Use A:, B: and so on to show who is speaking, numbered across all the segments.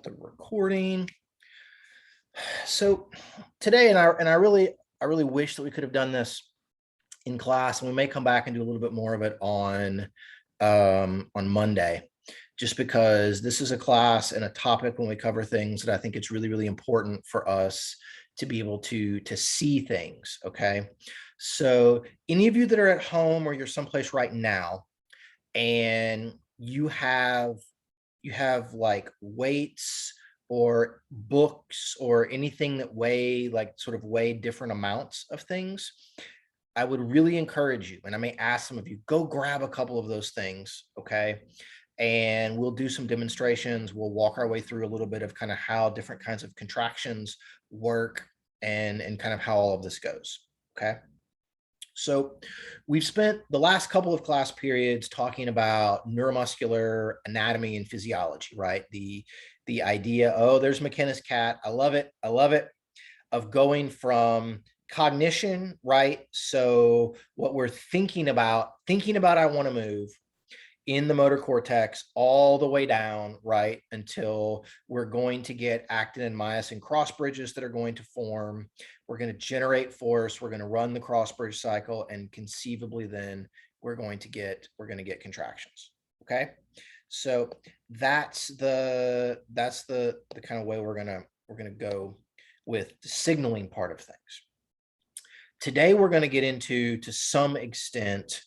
A: the recording. So today, and I really wish that we could have done this in class, and we may come back and do a little bit more of it on Monday, just because this is a class and a topic when we cover things that I think it's really important for us to be able to see things. Okay, so any of you that are at home or you're someplace right now, and you have like weights or books or anything that weigh different amounts of things, I would really encourage you, and I may ask some of you, go grab a couple of those things, okay? And we'll do some demonstrations. We'll walk our way through a little bit of kind of how different kinds of contractions work and kind of how all of this goes, okay? So we've spent the last couple of class periods talking about neuromuscular anatomy and physiology, right? The idea, oh, there's McKenna's cat. I love it. I love it. Of going from cognition, right? So what we're thinking about I want to move in the motor cortex all the way down, right? Until we're going to get actin and myosin cross bridges that are going to form. We're going to generate force. We're going to run the Crossbridge cycle, and conceivably then we're going to get contractions. Okay. So that's the kind of way we're going to go with the signaling part of things. Today, we're going to get into, to some extent,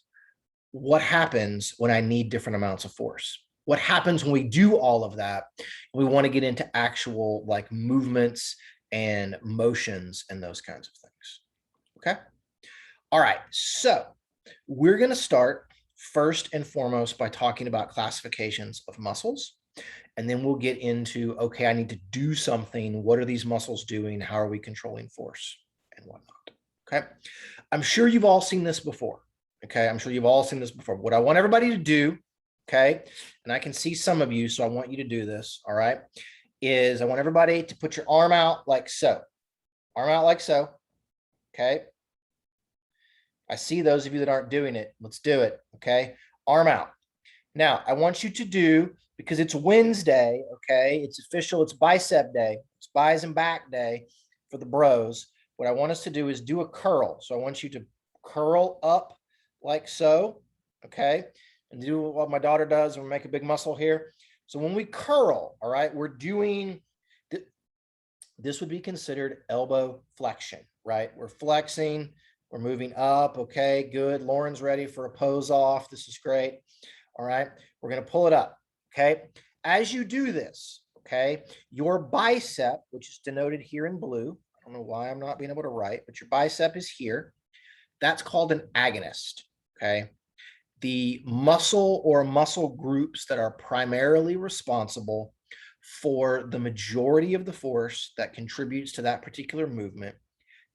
A: what happens when I need different amounts of force. What happens when we do all of that? We want to get into actual like movements and motions and those kinds of things. Okay. All right. So we're going to start first and foremost by talking about classifications of muscles. And then we'll get into, okay, I need to do something. What are these muscles doing? How are we controlling force and whatnot? Okay. I'm sure you've all seen this before. Okay. I'm sure you've all seen this before. What I want everybody to do, okay, and I can see some of you, so I want you to do this, all right, is I want everybody to put your arm out like so. Arm out like so. Okay. I see those of you that aren't doing it. Let's do it. Okay. Arm out. Now, I want you to do, because it's Wednesday, okay, it's official, it's bicep day, it's bis and back day for the bros. What I want us to do is do a curl. So I want you to curl up like so, okay, and do what my daughter does and make a big muscle here. So when we curl, all right, we're doing, this would be considered elbow flexion, right? We're flexing, we're moving up, okay, good. Lauren's ready for a pose off. This is great. All right, we're going to pull it up, okay? As you do this, okay, your bicep, which is denoted here in blue, I don't know why I'm not being able to write, but your bicep is here. That's called an agonist, okay? The muscle or muscle groups that are primarily responsible for the majority of the force that contributes to that particular movement,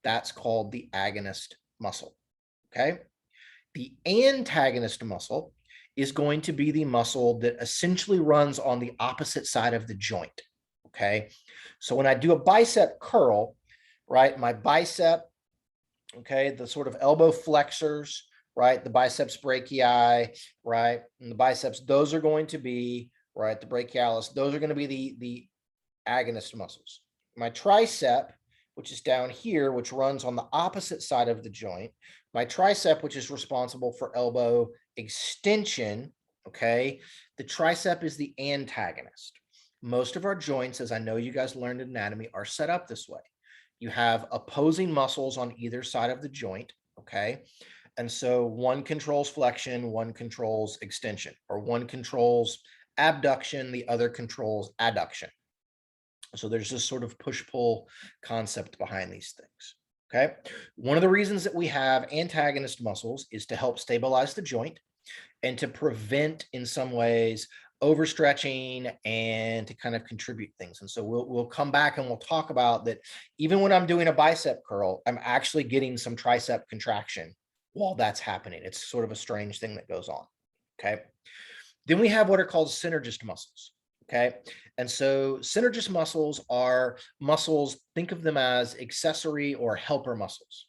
A: that's called the agonist muscle, okay? The antagonist muscle is going to be the muscle that essentially runs on the opposite side of the joint, okay? So when I do a bicep curl, right, my bicep, okay, the sort of elbow flexors, right, the biceps brachii, right, and the biceps, those are going to be, right, the brachialis, those are going to be the agonist muscles. My tricep, which is down here, which runs on the opposite side of the joint, my tricep, which is responsible for elbow extension, okay, the tricep is the antagonist. Most of our joints, as I know you guys learned in anatomy, are set up this way. You have opposing muscles on either side of the joint, okay? And so one controls flexion, one controls extension, or one controls abduction, the other controls adduction. So there's this sort of push-pull concept behind these things, okay? One of the reasons that we have antagonist muscles is to help stabilize the joint and to prevent, in some ways, overstretching and to kind of contribute things. And so we'll come back and we'll talk about that. Even when I'm doing a bicep curl, I'm actually getting some tricep contraction while that's happening. It's sort of a strange thing that goes on, okay? Then we have what are called synergist muscles, okay? And so synergist muscles are muscles, think of them as accessory or helper muscles.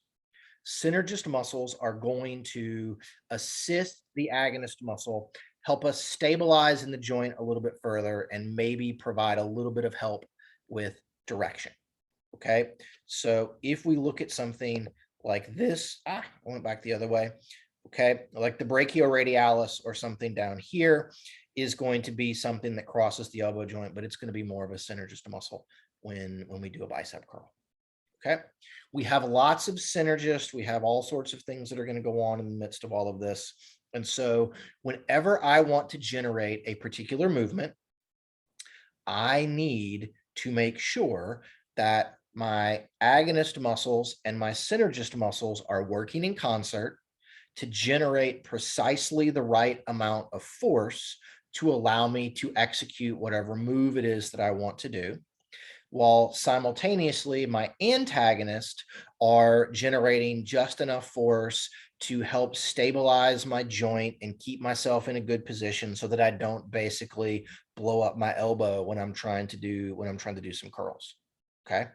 A: Synergist muscles are going to assist the agonist muscle help us stabilize in the joint a little bit further, and maybe provide a little bit of help with direction. Okay, so if we look at something like this, I went back the other way. Okay, like the brachioradialis or something down here is going to be something that crosses the elbow joint, but it's going to be more of a synergist muscle when we do a bicep curl. Okay, we have lots of synergists. We have all sorts of things that are going to go on in the midst of all of this. And so whenever I want to generate a particular movement, I need to make sure that my agonist muscles and my synergist muscles are working in concert to generate precisely the right amount of force to allow me to execute whatever move it is that I want to do, while simultaneously my antagonists are generating just enough force to help stabilize my joint and keep myself in a good position so that I don't basically blow up my elbow when I'm trying to do some curls. Okay.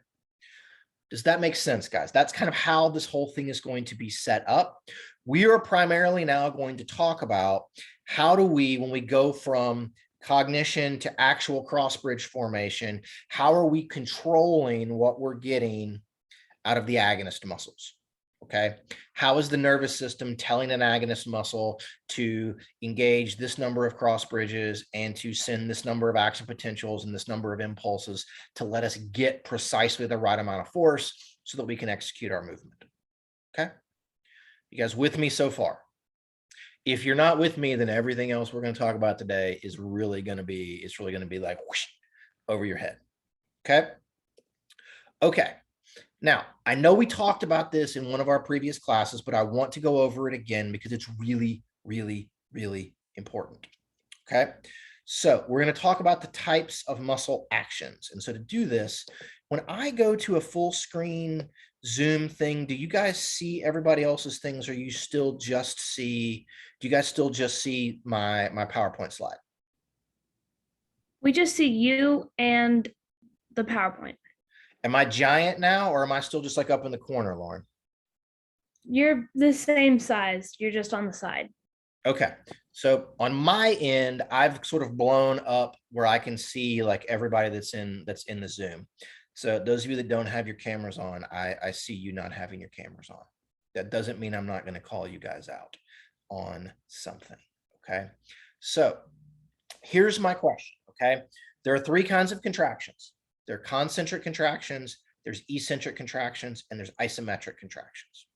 A: Does that make sense, guys? That's kind of how this whole thing is going to be set up. We are primarily now going to talk about how do we, when we go from cognition to actual cross-bridge formation, how are we controlling what we're getting out of the agonist muscles? Okay, how is the nervous system telling an agonist muscle to engage this number of cross bridges and to send this number of action potentials and this number of impulses to let us get precisely the right amount of force so that we can execute our movement? Okay, you guys with me so far? If you're not with me, then everything else we're going to talk about today is really going to be, like whoosh, over your head. Okay. Okay. Now, I know we talked about this in one of our previous classes, but I want to go over it again because it's really, really, really important. Okay. So we're going to talk about the types of muscle actions. And so to do this, when I go to a full screen Zoom thing, do you guys see everybody else's things, or do you guys still just see my PowerPoint slide?
B: We just see you and the PowerPoint.
A: Am I giant now, or am I still just like up in the corner, Lauren?
B: You're the same size. You're just on the side.
A: Okay. So on my end, I've sort of blown up where I can see like everybody that's in the Zoom. So those of you that don't have your cameras on, I see you not having your cameras on. That doesn't mean I'm not going to call you guys out on something. Okay. So here's my question. Okay. There are three kinds of contractions. There are concentric contractions, there's eccentric contractions, and there's isometric contractions.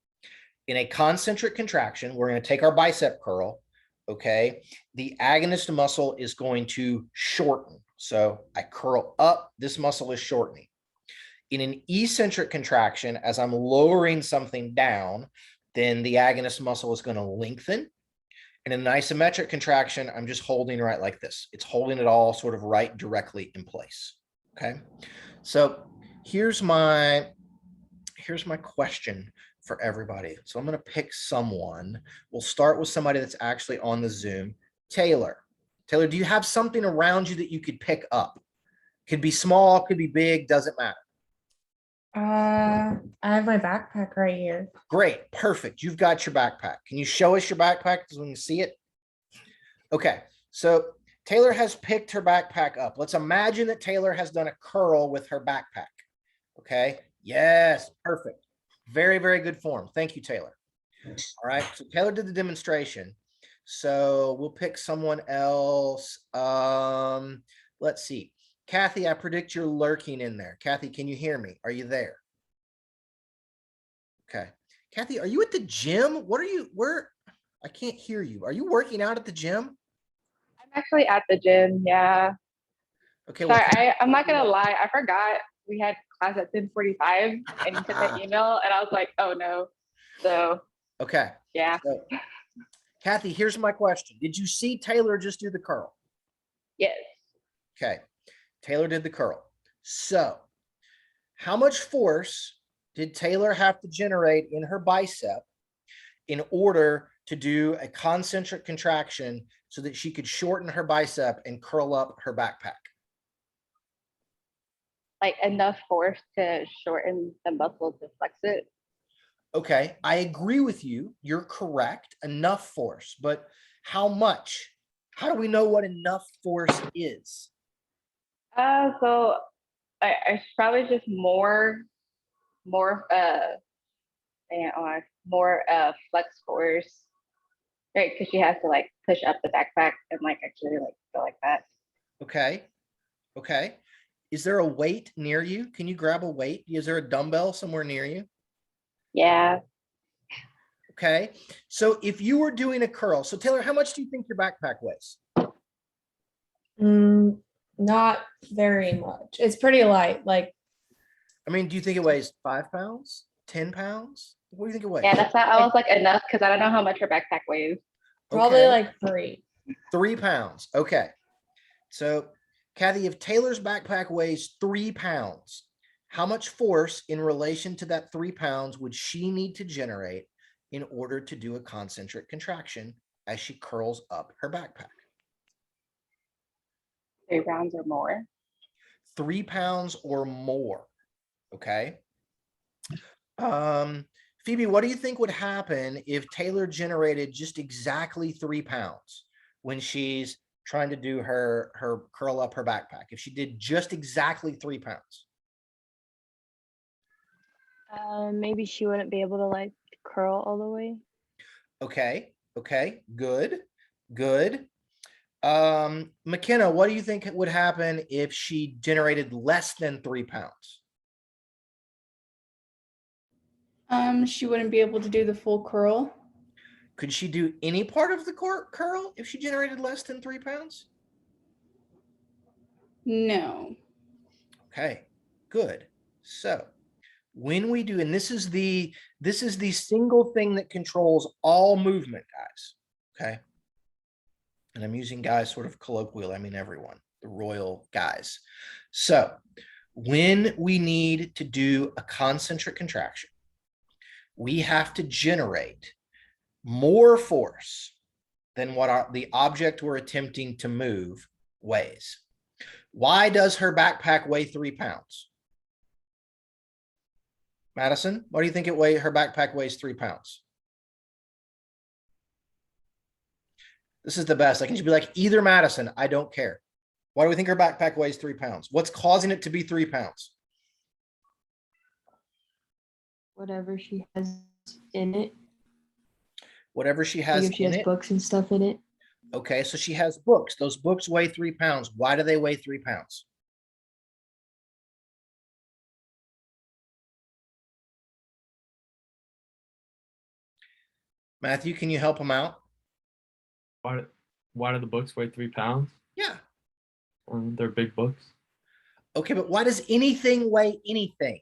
A: In a concentric contraction, we're going to take our bicep curl. Okay. The agonist muscle is going to shorten. So I curl up, this muscle is shortening. In an eccentric contraction, as I'm lowering something down, then the agonist muscle is going to lengthen. And in an isometric contraction, I'm just holding right like this. It's holding it all sort of right directly in place. Okay. So here's my question for everybody. So I'm going to pick someone. We'll start with somebody that's actually on the Zoom. Taylor, do you have something around you that you could pick up? Could be small, could be big, doesn't matter.
C: I have my backpack right here.
A: Great, perfect. You've got your backpack. Can you show us your backpack so we can see it? Okay, so Taylor has picked her backpack up. Let's imagine that Taylor has done a curl with her backpack. Okay, yes, perfect. Very, very good form. Thank you, Taylor. All right, so Taylor did the demonstration. So we'll pick someone else. Let's see. Kathy, I predict you're lurking in there. Kathy, can you hear me? Are you there? Okay. Kathy, are you at the gym? Where? I can't hear you. Are you working out at the gym?
C: I'm actually at the gym, yeah.
A: Okay. Well,
C: sorry, I'm not gonna lie. I forgot we had class at 10:45 and you sent that email and I was like, oh no. So
A: okay.
C: Yeah.
A: So, Kathy, here's my question. Did you see Taylor just do the curl?
C: Yes.
A: Okay. Taylor did the curl. So how much force did Taylor have to generate in her bicep in order to do a concentric contraction so that she could shorten her bicep and curl up her backpack?
C: Like enough force to shorten the muscle to flex it.
A: Okay, I agree with you. You're correct. Enough force, but how much? How do we know what enough force is?
C: So I probably just more, more flex force, right? Because she has to like push up the backpack and like actually like go like that.
A: Okay. Okay. Is there a weight near you? Can you grab a weight? Is there a dumbbell somewhere near you?
C: Yeah.
A: Okay. So if you were doing a curl, so Taylor, how much do you think your backpack weighs?
D: Not very much. It's pretty light. Like,
A: I mean, do you think it weighs 5 pounds, 10 pounds? What do you think it weighs?
C: Yeah, that's not, I was like enough because I don't know how much her backpack weighs.
D: probably
A: Okay.
D: like 3.
A: 3 pounds. Okay. So Kathy, if Taylor's backpack weighs 3 pounds, how much force in relation to that 3 pounds would she need to generate in order to do a concentric contraction as she curls up her backpack?
C: 3 pounds or more.
A: 3 pounds or more. Okay. Phoebe, what do you think would happen if Taylor generated just exactly 3 pounds when she's trying to do her curl up her backpack? If she did just exactly 3 pounds?
B: Maybe she wouldn't be able to like curl all the way.
A: Okay. Okay. Good. Good. McKenna, what do you think would happen if she generated less than 3 pounds?
E: She wouldn't be able to do the full curl.
A: Could she do any part of the curl if she generated less than 3 pounds?
E: No.
A: Okay, good. So when we do, and this is the single thing that controls all movement, guys. Okay. And I'm using guys sort of colloquial, I mean everyone, the royal guys. So when we need to do a concentric contraction, we have to generate more force than what the object we're attempting to move weighs. Why does her backpack weigh 3 pounds? Madison, why do you think her backpack weighs 3 pounds? This is the best. I can just be like, either Madison, I don't care. Why do we think her backpack weighs 3 pounds? What's causing it to be 3 pounds?
F: Whatever she has in it.
A: Whatever she
F: Like
A: has
F: if she
A: in
F: has
A: it.
F: books and stuff in it.
A: Okay, so she has books. Those books weigh 3 pounds. Why do they weigh 3 pounds? Matthew, can you help him out?
G: Why do the books weigh 3 pounds?
A: Yeah.
G: They're big books.
A: Okay, but why does anything weigh anything?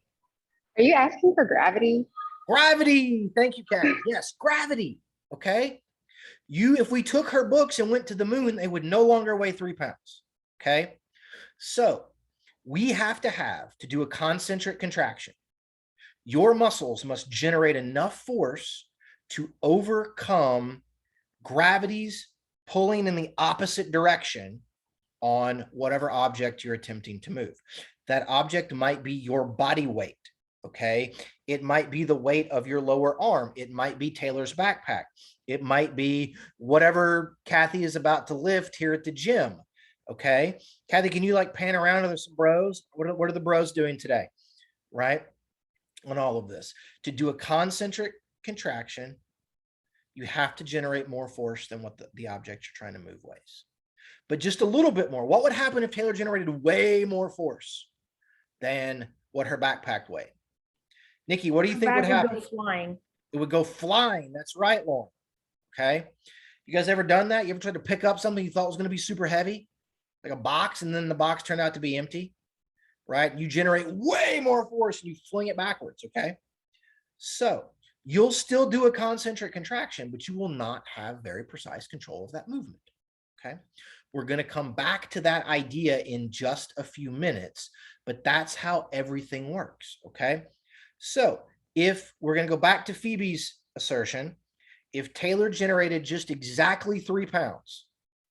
C: Are you asking for gravity?
A: Gravity. Thank you, Kathy. Yes, gravity. Okay. If we took her books and went to the moon, they would no longer weigh 3 pounds. Okay. So we have to do a concentric contraction. Your muscles must generate enough force to overcome gravity's pulling in the opposite direction on whatever object you're attempting to move. That object might be your body weight. Okay. It might be the weight of your lower arm. It might be Taylor's backpack. It might be whatever Kathy is about to lift here at the gym. Okay. Kathy, can you like pan around? Are there some bros? What are the bros doing today? Right. On all of this. To do a concentric contraction, you have to generate more force than what the object you're trying to move weighs. But just a little bit more. What would happen if Taylor generated way more force than what her backpack weighed? Nikki, what do you think would happen?
B: Go flying.
A: It would go flying. That's right, Lauren. Okay. You guys ever done that? You ever tried to pick up something you thought was going to be super heavy, like a box, and then the box turned out to be empty, right? You generate way more force and you fling it backwards. Okay. So you'll still do a concentric contraction, but you will not have very precise control of that movement. Okay. We're going to come back to that idea in just a few minutes, but that's how everything works. Okay. So if we're going to go back to Phoebe's assertion, if Taylor generated just exactly 3 pounds,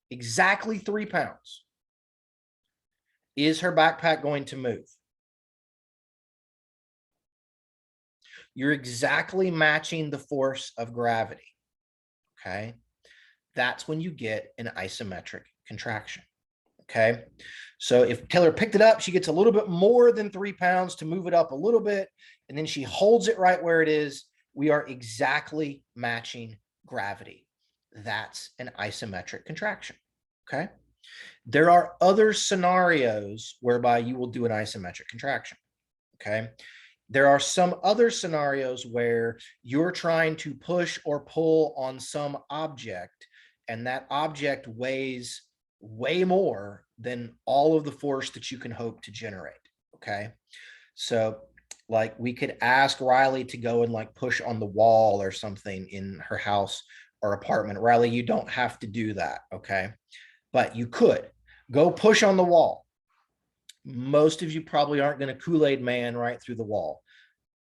A: is her backpack going to move? You're exactly matching the force of gravity. Okay. that's when you get an isometric contraction. Okay. So if Taylor picked it up, she gets a little bit more than 3 pounds to move it up a little bit, and then she holds it right where it is. We are exactly matching gravity. That's an isometric contraction. Okay. There are other scenarios whereby you will do an isometric contraction. Okay. There are some other scenarios where you're trying to push or pull on some object, and that object weighs way more than all of the force that you can hope to generate. Okay. So like we could ask Riley to go and like push on the wall or something in her house or apartment. Riley, you don't have to do that. Okay. But you could go push on the wall. Most of you probably aren't going to Kool-Aid man right through the wall.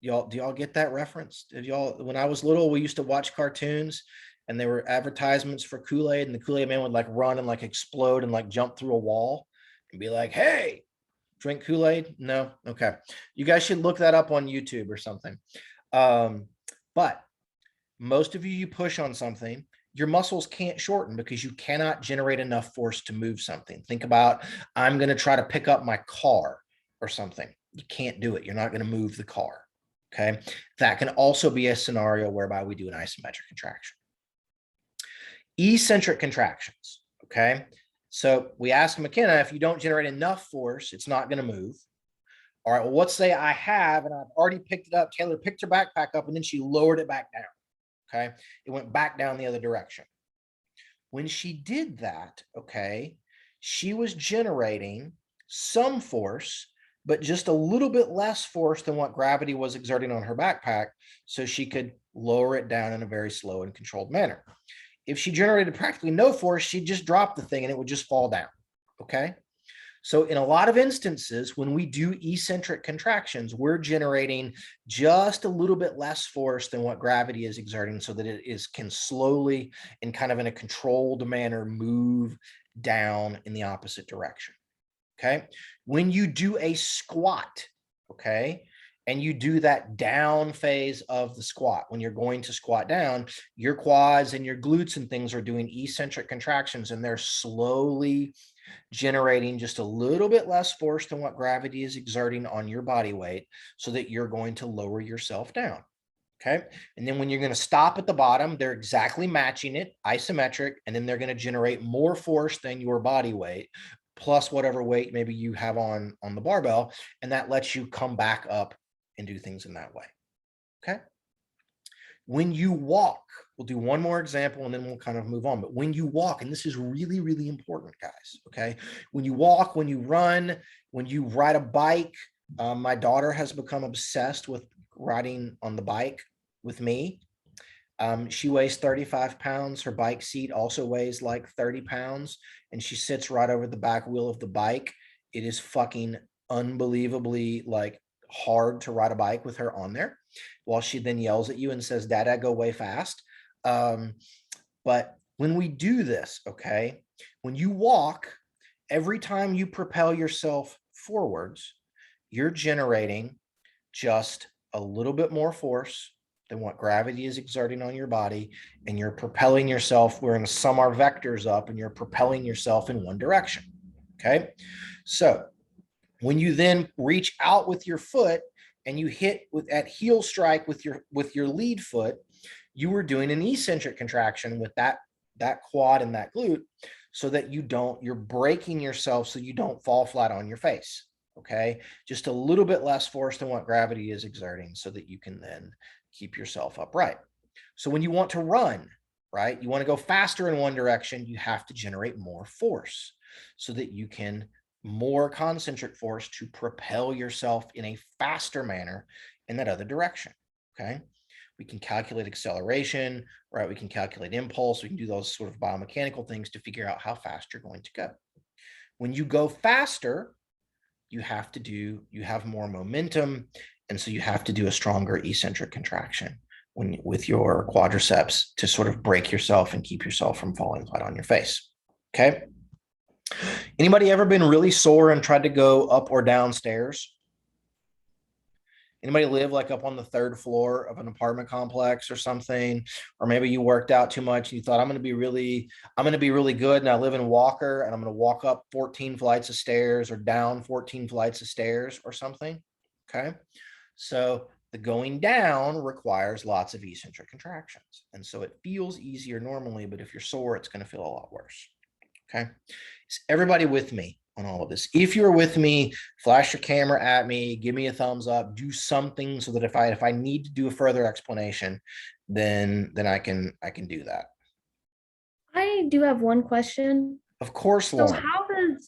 A: Do y'all get that reference? Did y'all, when I was little, we used to watch cartoons and there were advertisements for Kool-Aid, and the Kool-Aid man would like run and like explode and like jump through a wall and be like, hey, drink Kool-Aid? No? Okay. You guys should look that up on YouTube or something. But most of you push on something, your muscles can't shorten because you cannot generate enough force to move something. Think about, I'm going to try to pick up my car or something. You can't do it. You're not going to move the car. Okay. That can also be a scenario whereby we do an isometric contraction. Eccentric contractions. Okay. So we asked McKenna, if you don't generate enough force, it's not going to move. All right. Well, let's say I have, and I've already picked it up. Taylor picked her backpack up and then she lowered it back down. Okay. It went back down the other direction. When she did that, okay, she was generating some force, but just a little bit less force than what gravity was exerting on her backpack, so she could lower it down in a very slow and controlled manner. If she generated practically no force, she'd just drop the thing and it would just fall down. Okay. So in a lot of instances, when we do eccentric contractions, we're generating just a little bit less force than what gravity is exerting, so that it can slowly and kind of in a controlled manner move down in the opposite direction. Okay. When you do a squat, okay, and you do that down phase of the squat, when you're going to squat down, your quads and your glutes and things are doing eccentric contractions, and they're slowly generating just a little bit less force than what gravity is exerting on your body weight, so that you're going to lower yourself down. Okay. And then when you're going to stop at the bottom, they're exactly matching it, isometric, and then they're going to generate more force than your body weight, plus whatever weight maybe you have on the barbell. And that lets you come back up and do things in that way. Okay. When you walk, we'll do one more example and then we'll kind of move on. But when you walk, and this is really, really important, guys. Okay. When you walk, when you run, when you ride a bike, my daughter has become obsessed with riding on the bike with me. She weighs 35 pounds. Her bike seat also weighs like 30 pounds. And she sits right over the back wheel of the bike. It is fucking unbelievably like hard to ride a bike with her on there, while she then yells at you and says, Dada, go way fast. But when we do this, okay, when you walk, every time you propel yourself forwards, you're generating just a little bit more force than what gravity is exerting on your body, and you're propelling yourself. We're going to sum our vectors up, and you're propelling yourself in one direction. Okay. So when you then reach out with your foot and you hit with at heel strike with your lead foot, you are doing an eccentric contraction with that quad and that glute, so that you're braking yourself so you don't fall flat on your face. Okay. Just a little bit less force than what gravity is exerting, so that you can then keep yourself upright. So when you want to run, right, you want to go faster in one direction, you have to generate more force, so that you can more concentric force to propel yourself in a faster manner in that other direction. Okay. We can calculate acceleration, right? We can calculate impulse. We can do those sort of biomechanical things to figure out how fast you're going to go. When you go faster, you have more momentum. And so you have to do a stronger eccentric contraction with your quadriceps to sort of brake yourself and keep yourself from falling flat on your face. Okay. Anybody ever been really sore and tried to go up or down stairs? Anybody live like up on the 3rd floor of an apartment complex or something? Or maybe you worked out too much and you thought, I'm going to be really good. And I live in Walker and I'm going to walk up 14 flights of stairs or down 14 flights of stairs or something. Okay. So the going down requires lots of eccentric contractions. And so it feels easier normally, but if you're sore, it's going to feel a lot worse. Okay. Is everybody with me on all of this? If you're with me, flash your camera at me, give me a thumbs up, do something so that if I need to do a further explanation, then I can do that.
B: I do have one question.
A: Of course,
B: So
A: Lauren.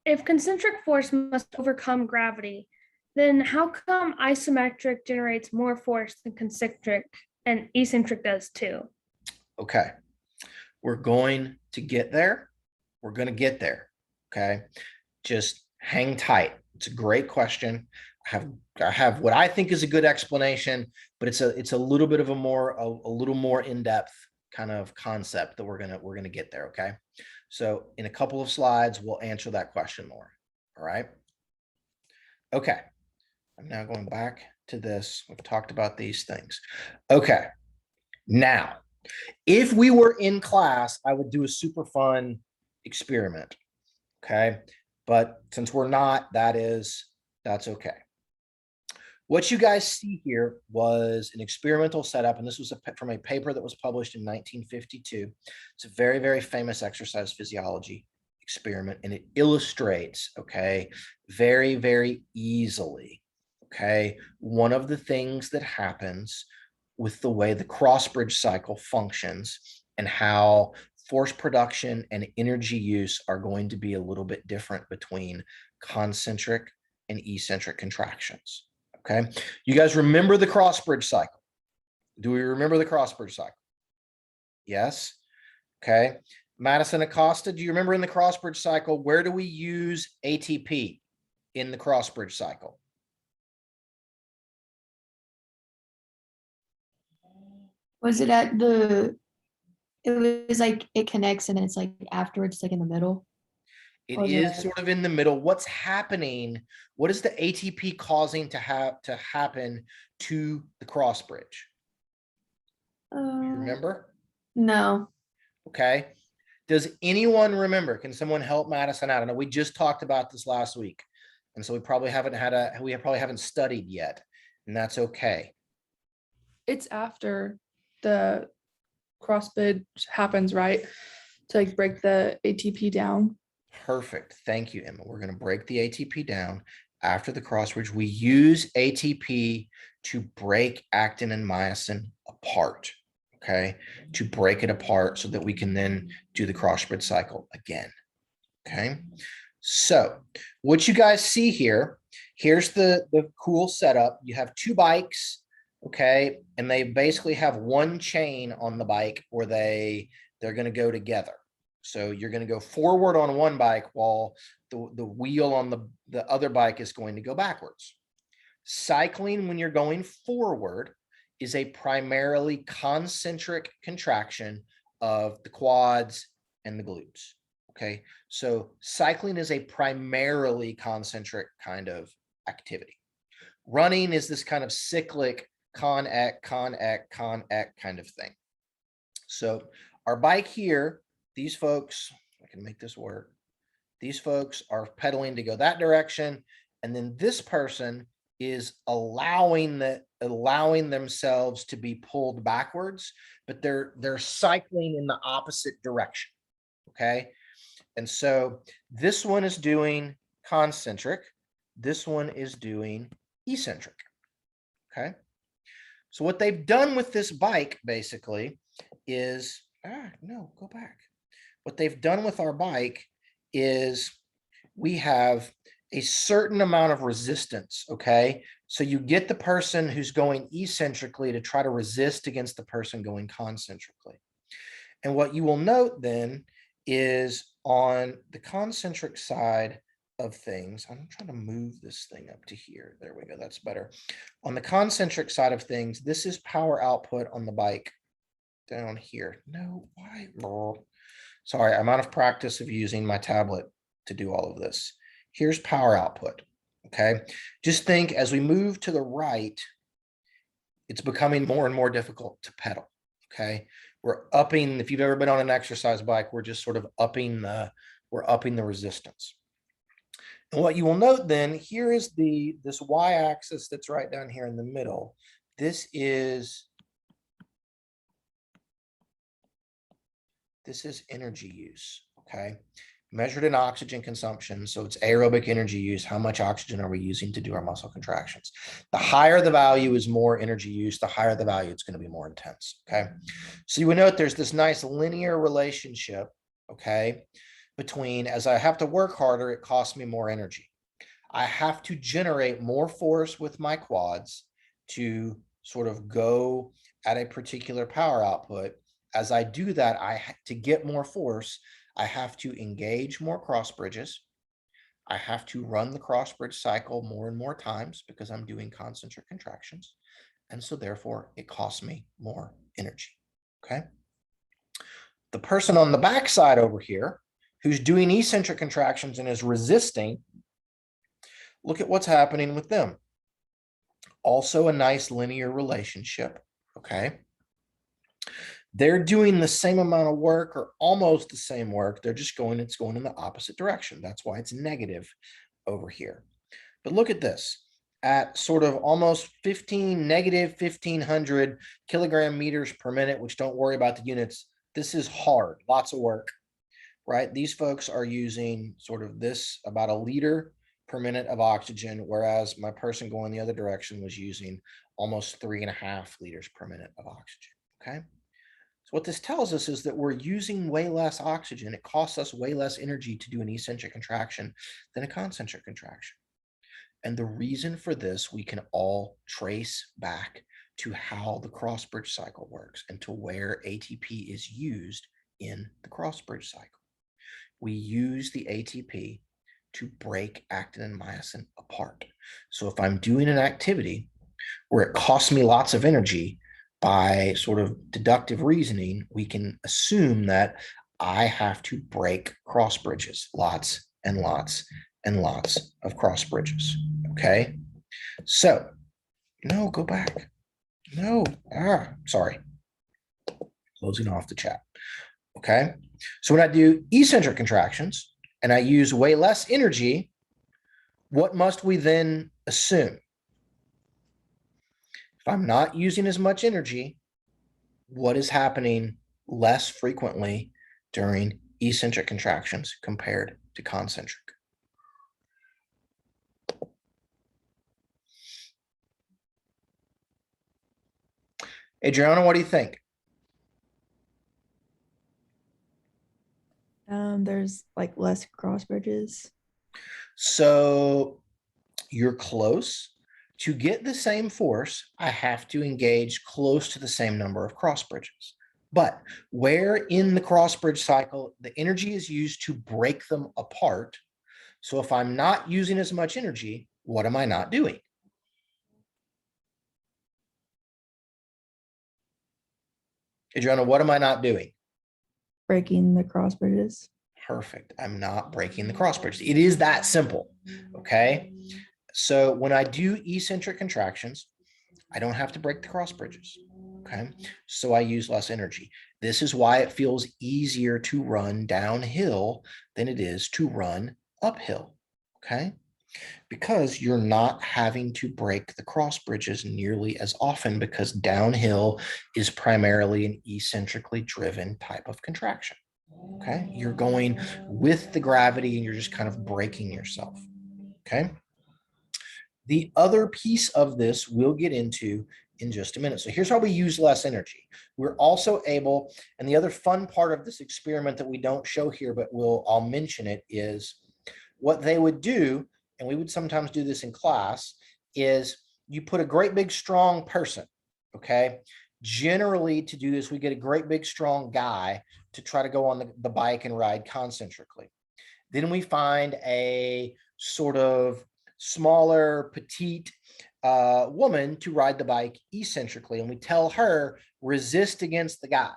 B: if concentric force must overcome gravity, then how come isometric generates more force than concentric and eccentric does too?
A: Okay. We're going to get there. We're going to get there. Okay. Just hang tight. It's a great question. I have what I think is a good explanation, but it's a little bit of a little more in-depth kind of concept that we're going to get there. Okay. So in a couple of slides, we'll answer that question more. All right. Okay. I'm now going back to this. We've talked about these things. Okay. Now, if we were in class, I would do a super fun experiment. Okay. But since we're not, that's okay. What you guys see here was an experimental setup, and this was from a paper that was published in 1952. It's a very, very famous exercise physiology experiment, and it illustrates, okay, very, very easily, okay, one of the things that happens with the way the Crossbridge cycle functions and how force production and energy use are going to be a little bit different between concentric and eccentric contractions. Okay. You guys remember the Crossbridge cycle? Do we remember the Crossbridge cycle? Yes. Okay. Madison Acosta, do you remember in the Crossbridge cycle, where do we use ATP in the Crossbridge cycle?
F: Was it at the, it was like it connects and then it's like afterwards, like in the middle?
A: It
F: Or is
A: is
F: it-
A: sort of in the middle. What's happening? What is the ATP causing to happen to the cross bridge? You remember?
F: No.
A: Okay. Does anyone remember? Can someone help Madison out? I know we just talked about this last week, and so we probably haven't studied yet, and that's okay.
E: It's after the crossbridge happens, right? To like break the ATP down.
A: Perfect. Thank you, Emma. We're going to break the ATP down after the cross bridge. We use ATP to break actin and myosin apart. Okay. To break it apart so that we can then do the crossbridge cycle again. Okay. So what you guys see here, here's the cool setup. You have two bikes. Okay. And they basically have one chain on the bike where they're going to go together. So you're going to go forward on one bike while the wheel on the other bike is going to go backwards. Cycling when you're going forward is a primarily concentric contraction of the quads and the glutes. Okay. So cycling is a primarily concentric kind of activity. Running is this kind of cyclic con-ec kind of thing. So our bike here, these folks, I can make this work. These folks are pedaling to go that direction. And then this person is allowing themselves to be pulled backwards, but they're cycling in the opposite direction. Okay. And so this one is doing concentric. This one is doing eccentric. Okay. So what they've done with this bike basically is, no, go back. What they've done with our bike is we have a certain amount of resistance, okay? So you get the person who's going eccentrically to try to resist against the person going concentrically. And what you will note then is on the concentric side of things, I'm trying to move this thing up to here. There we go, that's better. On the concentric side of things, this is power output on the bike down here. No, why? Sorry, I'm out of practice of using my tablet to do all of this. Here's power output, Okay. Just think as we move to the right, it's becoming more and more difficult to pedal. Okay. We're upping, if you've ever been on an exercise bike, we're just sort of upping the resistance. And what you will note then, here is this y-axis that's right down here in the middle. This is energy use, okay? Measured in oxygen consumption. So it's aerobic energy use. How much oxygen are we using to do our muscle contractions? The higher the value is more energy use, the higher the value, it's going to be more intense, okay? So you would note there's this nice linear relationship, okay, between as I have to work harder, it costs me more energy. I have to generate more force with my quads to sort of go at a particular power output. As I do that, to get more force, I have to engage more cross bridges. I have to run the crossbridge cycle more and more times because I'm doing concentric contractions. And so therefore it costs me more energy, okay? The person on the back side over here who's doing eccentric contractions and is resisting, look at what's happening with them. Also a nice linear relationship, okay? They're doing the same amount of work or almost the same work. They're just it's going in the opposite direction. That's why it's negative over here. But look at this. At sort of almost negative 1500 kilogram meters per minute, which don't worry about the units. This is hard, lots of work, right? These folks are using sort of this about 1 liter per minute of oxygen, whereas my person going the other direction was using almost 3.5 liters per minute of oxygen, okay? So what this tells us is that we're using way less oxygen. It costs us way less energy to do an eccentric contraction than a concentric contraction. And the reason for this, we can all trace back to how the Crossbridge cycle works and to where ATP is used in the Crossbridge cycle. We use the ATP to break actin and myosin apart. So if I'm doing an activity where it costs me lots of energy, by sort of deductive reasoning, we can assume that I have to break cross bridges, lots and lots and lots of cross bridges, okay? So, no, go back. No, sorry. Closing off the chat, okay? So when I do eccentric contractions and I use way less energy, what must we then assume? If I'm not using as much energy, what is happening less frequently during eccentric contractions compared to concentric? Adriana, what do you think?
F: There's like less cross bridges.
A: So you're close. To get the same force, I have to engage close to the same number of cross bridges. But where in the crossbridge cycle, the energy is used to break them apart. So if I'm not using as much energy, what am I not doing? Adriana, what am I not doing?
F: Breaking the cross bridges.
A: Perfect. I'm not breaking the cross bridges. It is that simple, okay? So when I do eccentric contractions, I don't have to break the cross bridges, okay? So I use less energy. This is why it feels easier to run downhill than it is to run uphill, okay? Because you're not having to break the cross bridges nearly as often because downhill is primarily an eccentrically driven type of contraction, okay? You're going with the gravity and you're just kind of breaking yourself, okay? The other piece of this we'll get into in just a minute. So here's how we use less energy. We're also able, and the other fun part of this experiment that we don't show here, but I'll mention it, is what they would do, and we would sometimes do this in class, is you put a great big strong person, okay? Generally to do this, we get a great big strong guy to try to go on the bike and ride concentrically. Then we find a sort of smaller, petite woman to ride the bike eccentrically. And we tell her, resist against the guy.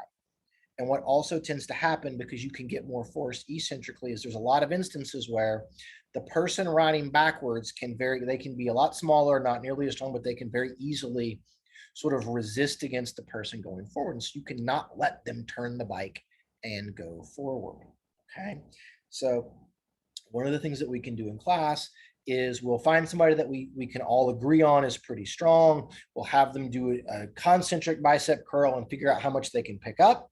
A: And what also tends to happen, because you can get more force eccentrically, is there's a lot of instances where The person riding backwards they can be a lot smaller, not nearly as strong, but they can very easily sort of resist against the person going forward. And so you cannot let them turn the bike and go forward. Okay. So one of the things that we can do in class is we'll find somebody that we can all agree on is pretty strong. We'll have them do a concentric bicep curl and figure out how much they can pick up.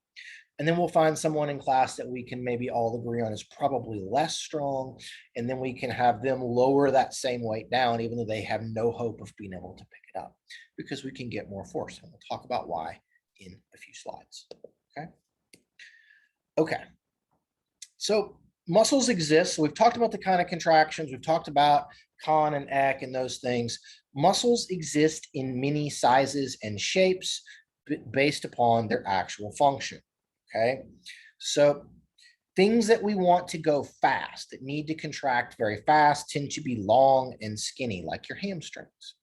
A: And then we'll find someone in class that we can maybe all agree on is probably less strong. And then we can have them lower that same weight down, even though they have no hope of being able to pick it up, because we can get more force. And we'll talk about why in a few slides. Okay. Okay. So muscles exist. So we've talked about the kind of contractions. We've talked about con and ec and those things. Muscles exist in many sizes and shapes based upon their actual function. Okay, so things that we want to go fast, that need to contract very fast, tend to be long and skinny, like your hamstrings.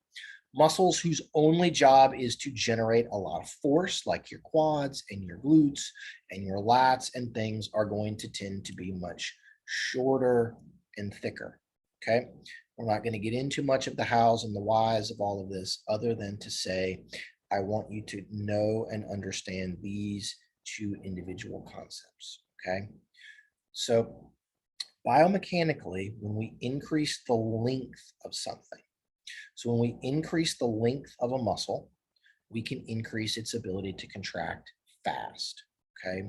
A: Muscles whose only job is to generate a lot of force, like your quads and your glutes and your lats and things, are going to tend to be much shorter and thicker. Okay, we're not going to get into much of the hows and the whys of all of this, other than to say, I want you to know and understand these two individual concepts. Okay, so biomechanically, when we increase the length of something, so when we increase the length of a muscle, we can increase its ability to contract fast. Okay,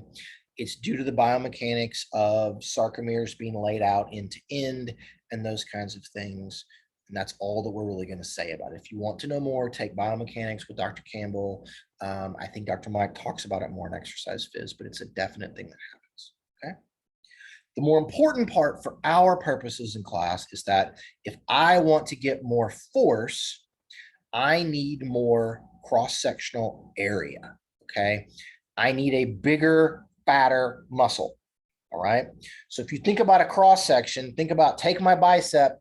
A: it's due to the biomechanics of sarcomeres being laid out end to end and those kinds of things. And that's all that we're really going to say about it. If you want to know more, take biomechanics with Dr. Campbell. I think Dr. Mike talks about it more in exercise phys, but it's a definite thing that happens. Okay. The more important part for our purposes in class is that if I want to get more force, I need more cross-sectional area. Okay. I need a bigger, fatter muscle. All right. So if you think about a cross section, think about take my bicep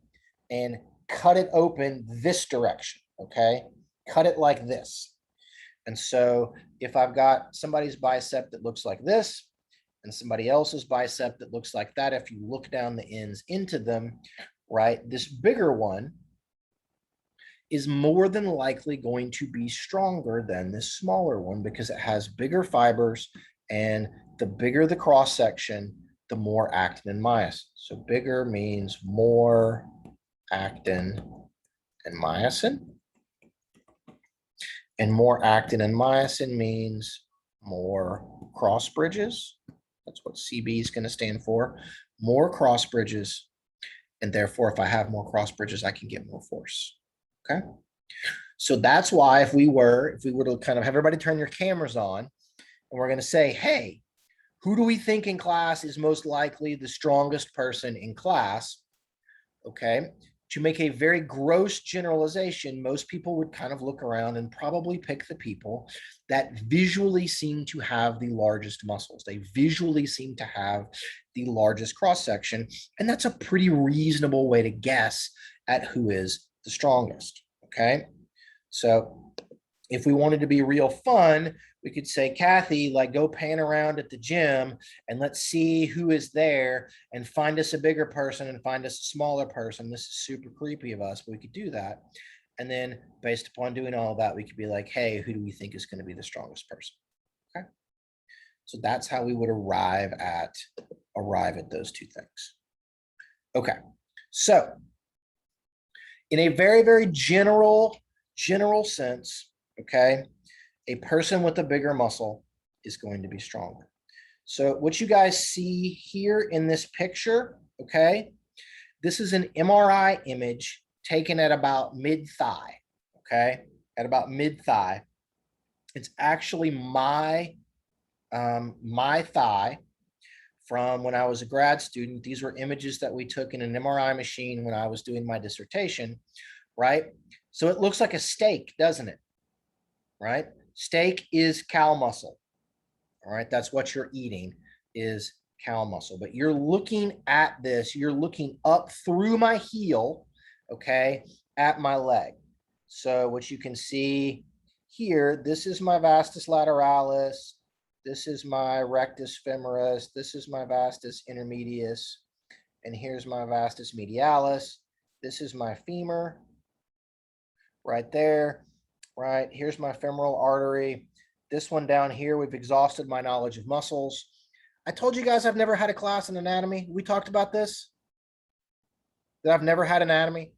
A: and cut it open this direction, okay? Cut it like this. And so if I've got somebody's bicep that looks like this and somebody else's bicep that looks like that, if you look down the ends into them, right, this bigger one is more than likely going to be stronger than this smaller one because it has bigger fibers, and the bigger the cross section, the more actin and myosin. So bigger means more actin and myosin, and more actin and myosin means more cross bridges. That's what CB is going to stand for, more cross bridges, and therefore if I have more cross bridges, I can get more force. Okay, so that's why if we were to kind of have everybody turn your cameras on, and we're going to say, hey, who do we think in class is most likely the strongest person in class? Okay, to make a very gross generalization, most people would kind of look around and probably pick the people that visually seem to have the largest muscles. They visually seem to have the largest cross section, and that's a pretty reasonable way to guess at who is the strongest. Okay, so if we wanted to be real fun, we could say, Kathy, like go pan around at the gym and let's see who is there and find us a bigger person and find us a smaller person. This is super creepy of us, but we could do that. And then based upon doing all of that, we could be like, hey, who do we think is going to be the strongest person? Okay. So that's how we would arrive at those two things. Okay. So in a very, very general sense, okay, a person with a bigger muscle is going to be stronger. So what you guys see here in this picture, okay, this is an MRI image taken at about mid-thigh, okay, at about mid-thigh. It's actually my thigh from when I was a grad student. These were images that we took in an MRI machine when I was doing my dissertation, right? So it looks like a steak, doesn't it? Right? Steak is cow muscle. All right, that's what you're eating is cow muscle. But you're looking at this, you're looking up through my heel, okay, at my leg. So what you can see here, this is my vastus lateralis, this is my rectus femoris, this is my vastus intermedius, and here's my vastus medialis. This is my femur right there, right? Here's my femoral artery. This one down here, we've exhausted my knowledge of muscles. I told you guys I've never had a class in anatomy. We talked about this, that I've never had anatomy.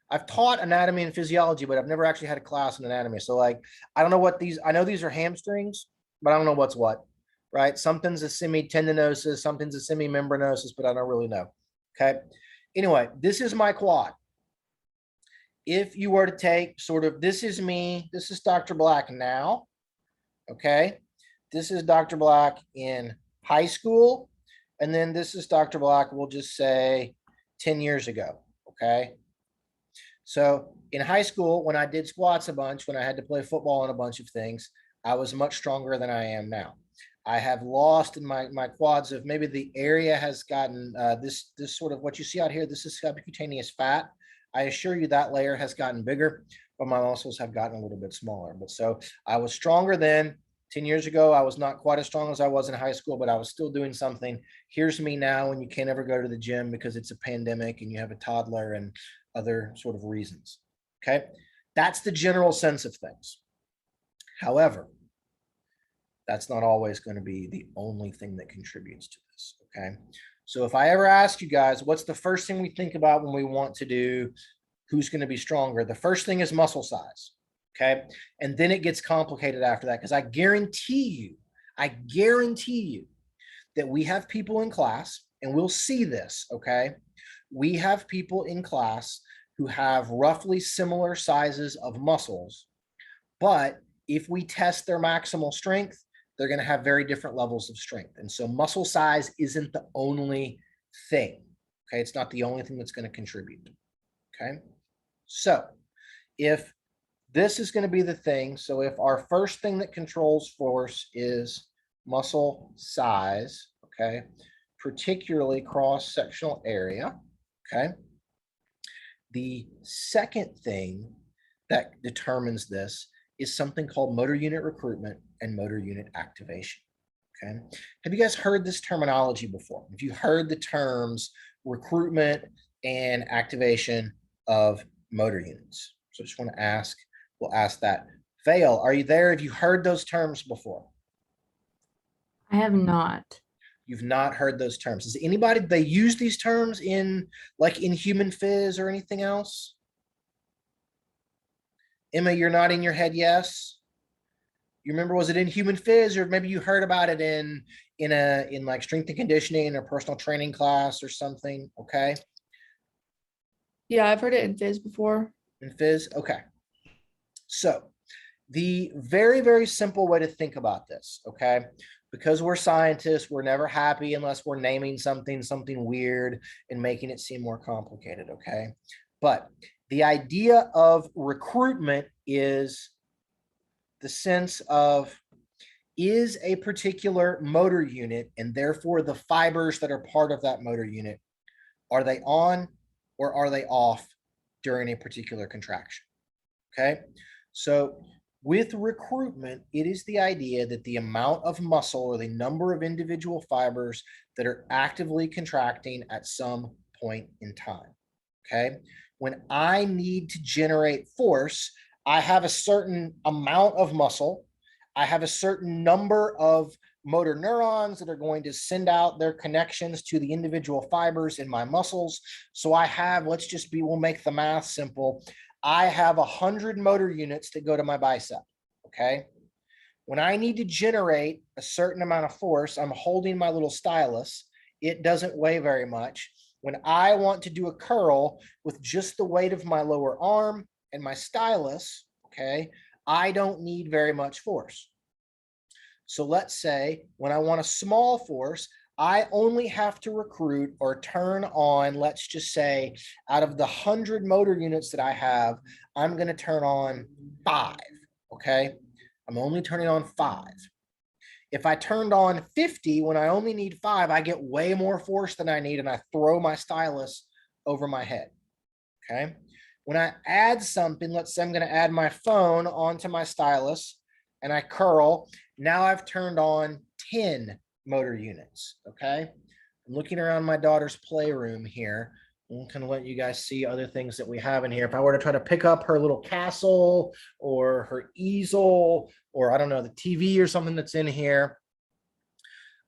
A: I've taught anatomy and physiology, but I've never actually had a class in anatomy. So like, I don't know what these, I know these are hamstrings, but I don't know what's what, right? Something's a semitendinosus, something's a semimembranosus, but I don't really know. Okay. Anyway, this is my quad. If you were to take sort of, this is me, this is Dr. Black now. Okay. This is Dr. Black in high school. And then this is Dr. Black, we'll just say 10 years ago. Okay. So in high school, when I did squats a bunch, when I had to play football and a bunch of things, I was much stronger than I am now. I have lost in my quads of maybe the area has gotten this sort of what you see out here. This is subcutaneous fat. I assure you that layer has gotten bigger, but my muscles have gotten a little bit smaller. But so I was stronger then. 10 years ago, I was not quite as strong as I was in high school, but I was still doing something. Here's me now when you can't ever go to the gym because it's a pandemic and you have a toddler and other sort of reasons. Okay. That's the general sense of things. However, that's not always going to be the only thing that contributes to this. Okay. So if I ever ask you guys, what's the first thing we think about when we want to do who's going to be stronger? The first thing is muscle size. Okay. And then it gets complicated after that, because I guarantee you that we have people in class, and we'll see this. Okay. We have people in class who have roughly similar sizes of muscles, but if we test their maximal strength, they're going to have very different levels of strength. And so muscle size isn't the only thing. Okay. It's not the only thing that's going to contribute. Okay. So if this is going to be the thing, so if our first thing that controls force is muscle size, okay, particularly cross-sectional area, okay, the second thing that determines this is something called motor unit recruitment and motor unit activation. Okay. Have you guys heard this terminology before? Have you heard the terms recruitment and activation of motor units? So I just want to ask, we'll ask that. Vale, are you there? Have you heard those terms before?
F: I have not.
A: You've not heard those terms. Does anybody, they use these terms in like in human phys or anything else? Emma, you're nodding your head yes. You remember, was it in human phys, or maybe you heard about it in like strength and conditioning or personal training class or something? Okay.
E: Yeah, I've heard it in phys before.
A: In phys? Okay. So the very, very simple way to think about this, okay? Because we're scientists, we're never happy unless we're naming something weird and making it seem more complicated, okay? But the idea of recruitment is the sense of, is a particular motor unit, and therefore the fibers that are part of that motor unit, are they on or are they off during a particular contraction? Okay. So with recruitment, it is the idea that the amount of muscle or the number of individual fibers that are actively contracting at some point in time. Okay. When I need to generate force, I have a certain amount of muscle. I have a certain number of motor neurons that are going to send out their connections to the individual fibers in my muscles. So I have, we'll make the math simple. I have 100 motor units that go to my bicep, okay? When I need to generate a certain amount of force, I'm holding my little stylus. It doesn't weigh very much. When I want to do a curl with just the weight of my lower arm and my stylus, okay, I don't need very much force. So let's say when I want a small force, I only have to recruit or turn on, let's just say, out of the 100 motor units that I have, I'm going to turn on 5, okay? I'm only turning on 5. If I turned on 50 when I only need 5, I get way more force than I need, and I throw my stylus over my head, okay? When I add something, let's say I'm going to add my phone onto my stylus, and I curl, now I've turned on 10 motor units, okay? I'm looking around my daughter's playroom here. I'm kind of let you guys see other things that we have in here. If I were to try to pick up her little castle or her easel, or I don't know, the TV or something that's in here,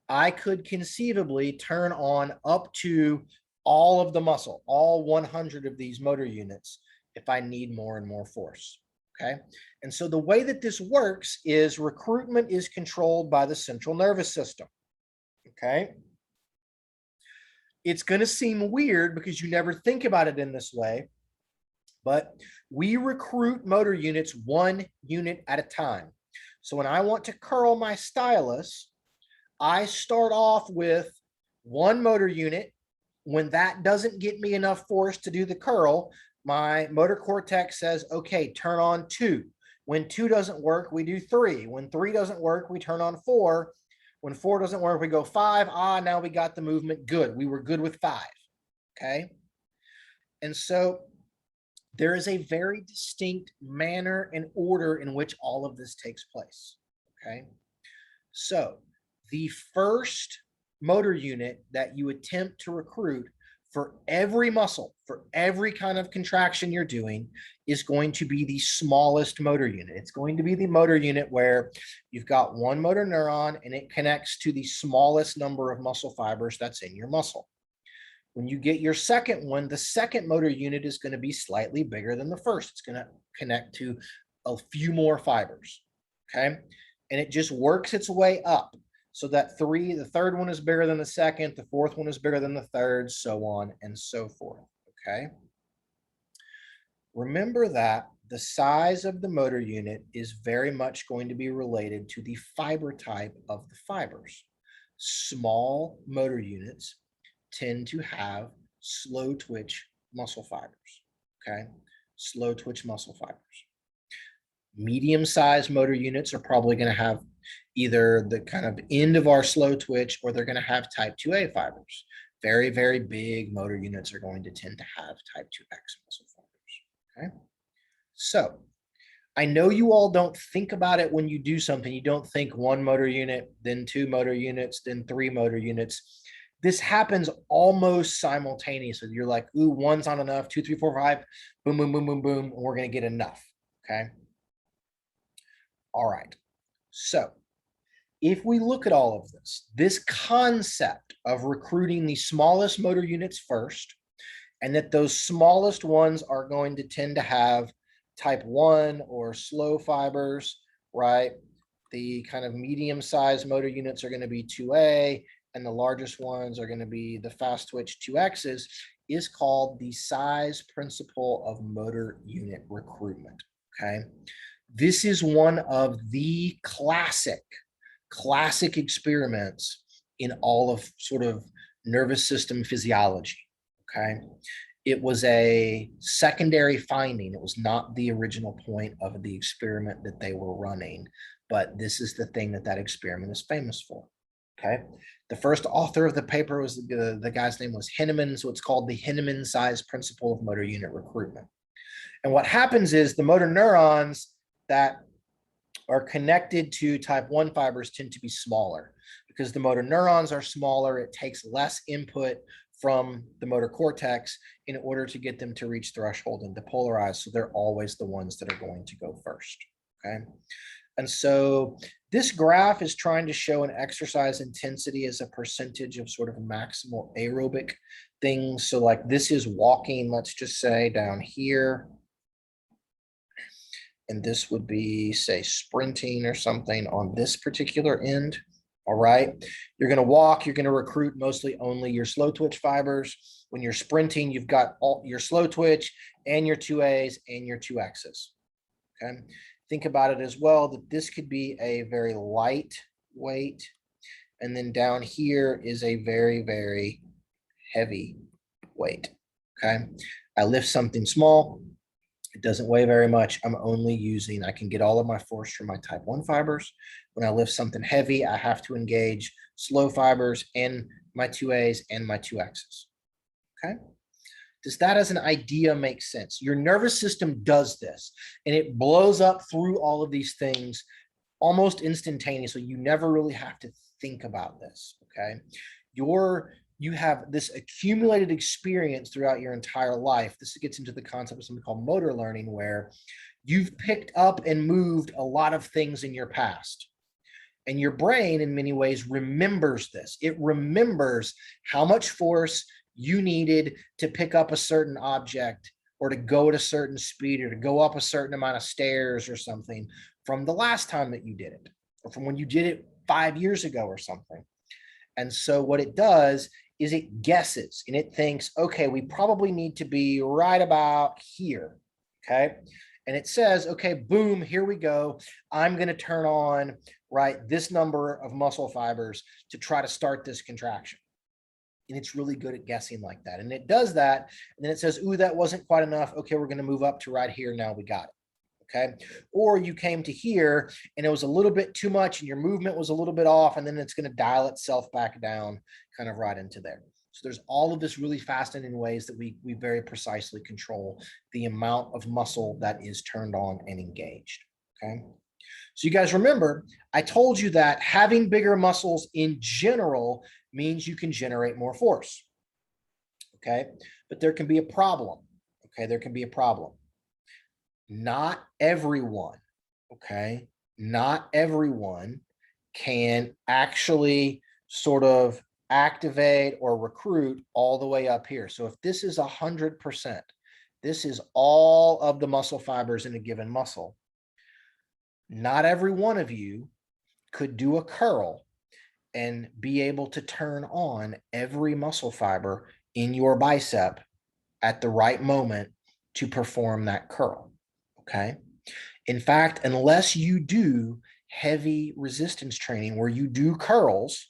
A: I could conceivably turn on up to all of the muscle, all 100 of these motor units, if I need more and more force. Okay. And so the way that this works is recruitment is controlled by the central nervous system. Okay. It's going to seem weird because you never think about it in this way, but we recruit motor units 1 unit at a time. So when I want to curl my stylus, I start off with 1 motor unit. When that doesn't get me enough force to do the curl, my motor cortex says, okay, turn on 2. When 2 doesn't work, we do 3. When 3 doesn't work, we turn on 4. When 4 doesn't work, we go 5. Now we got the movement. Good. We were good with 5. Okay. And so there is a very distinct manner and order in which all of this takes place. Okay. So the first motor unit that you attempt to recruit for every muscle, for every kind of contraction you're doing, is going to be the smallest motor unit. It's going to be the motor unit where you've got 1 motor neuron and it connects to the smallest number of muscle fibers that's in your muscle. When you get your second one, the second motor unit is going to be slightly bigger than the first. It's going to connect to a few more fibers. Okay. And it just works its way up. So that the third one is bigger than the second, the fourth one is bigger than the third, so on and so forth, okay? Remember that the size of the motor unit is very much going to be related to the fiber type of the fibers. Small motor units tend to have slow twitch muscle fibers, okay? Slow twitch muscle fibers. Medium-sized motor units are probably going to have either the kind of end of our slow twitch, or they're going to have type 2A fibers. Very, very big motor units are going to tend to have type 2X muscle fibers. Okay. So I know you all don't think about it when you do something. You don't think 1 motor unit, then 2 motor units, then 3 motor units. This happens almost simultaneously. You're like, ooh, 1's not enough, 2, 3, 4, 5, boom, boom, boom, boom, boom, and we're going to get enough. Okay. All right. So if we look at all of this concept of recruiting the smallest motor units first, and that those smallest ones are going to tend to have type 1 or slow fibers, right? The kind of medium-sized motor units are going to be 2A, and the largest ones are going to be the fast twitch 2Xs, is called the size principle of motor unit recruitment, okay? This is one of the classic experiments in all of sort of nervous system physiology, okay? It was a secondary finding. It was not the original point of the experiment that they were running, but this is the thing that experiment is famous for, okay? The first author of the paper was the guy's name was Henneman, so it's called the Henneman size principle of motor unit recruitment. And what happens is the motor neurons that are connected to type 1 fibers tend to be smaller. Because the motor neurons are smaller, it takes less input from the motor cortex in order to get them to reach threshold and depolarize. So they're always the ones that are going to go first, okay? And so this graph is trying to show an exercise intensity as a percentage of sort of maximal aerobic things. So like this is walking, let's just say down here. And this would be, say, sprinting or something on this particular end. All right. You're going to walk. You're going to recruit mostly only your slow twitch fibers. When you're sprinting, you've got all your slow twitch and your 2As and your 2Xs. Okay. Think about it as well that this could be a very light weight. And then down here is a very, very heavy weight. Okay. I lift something small. It doesn't weigh very much. I can get all of my force from my type 1 fibers. When I lift something heavy, I have to engage slow fibers and my 2As and my 2Xs. Okay. Does that as an idea make sense? Your nervous system does this and it blows up through all of these things almost instantaneously. You never really have to think about this. Okay. Your you have this accumulated experience throughout your entire life. This gets into the concept of something called motor learning, where you've picked up and moved a lot of things in your past. And your brain, in many ways, remembers this. It remembers how much force you needed to pick up a certain object, or to go at a certain speed, or to go up a certain amount of stairs or something from the last time that you did it, or from when you did it 5 years ago or something. And so what it does is it guesses, and it thinks, okay, we probably need to be right about here. Okay. And it says, okay, boom, here we go. I'm going to turn on, right, this number of muscle fibers to try to start this contraction. And it's really good at guessing like that. And it does that. And then it says, ooh, that wasn't quite enough. Okay, we're going to move up to right here. Now we got it. Okay. Or you came to here and it was a little bit too much and your movement was a little bit off, and then it's going to dial itself back down kind of right into there. So there's all of this really fascinating ways that we very precisely control the amount of muscle that is turned on and engaged. Okay. So you guys remember, I told you that having bigger muscles in general means you can generate more force. Okay. But there can be a problem. Okay. There can be a problem. Not everyone, okay, not everyone can actually sort of activate or recruit all the way up here. So if this is 100%, this is all of the muscle fibers in a given muscle. Not every one of you could do a curl and be able to turn on every muscle fiber in your bicep at the right moment to perform that curl. Okay. In fact, unless you do heavy resistance training where you do curls,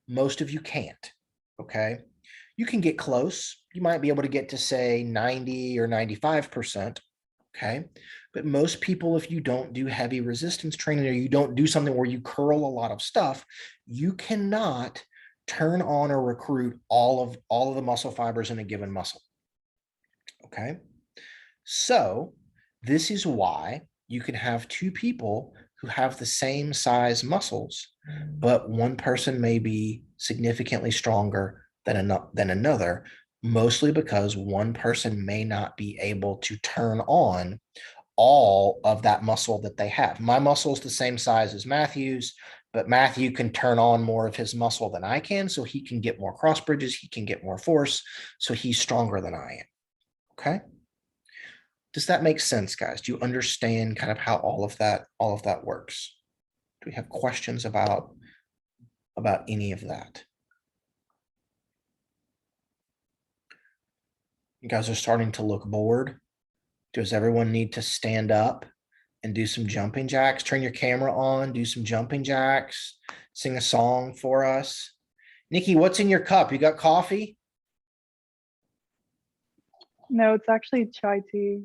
A: most of you can't. Okay. You can get close. You might be able to get to, say, 90 or 95%. Okay. But most people, if you don't do heavy resistance training, or you don't do something where you curl a lot of stuff, you cannot turn on or recruit all of the muscle fibers in a given muscle. Okay. So this is why you can have two people who have the same size muscles, but one person may be significantly stronger than another, mostly because one person may not be able to turn on all of that muscle that they have. My muscle is the same size as Matthew's, but Matthew can turn on more of his muscle than I can, so he can get more cross bridges, he can get more force, so he's stronger than I am. Okay. Does that make sense, guys? Do you understand kind of how all of that works? Do we have questions about any of that? You guys are starting to look bored. Does everyone need to stand up and do some jumping jacks? Turn your camera on, do some jumping jacks, sing a song for us. Nikki, what's in your cup? You got coffee?
H: No, it's actually chai tea.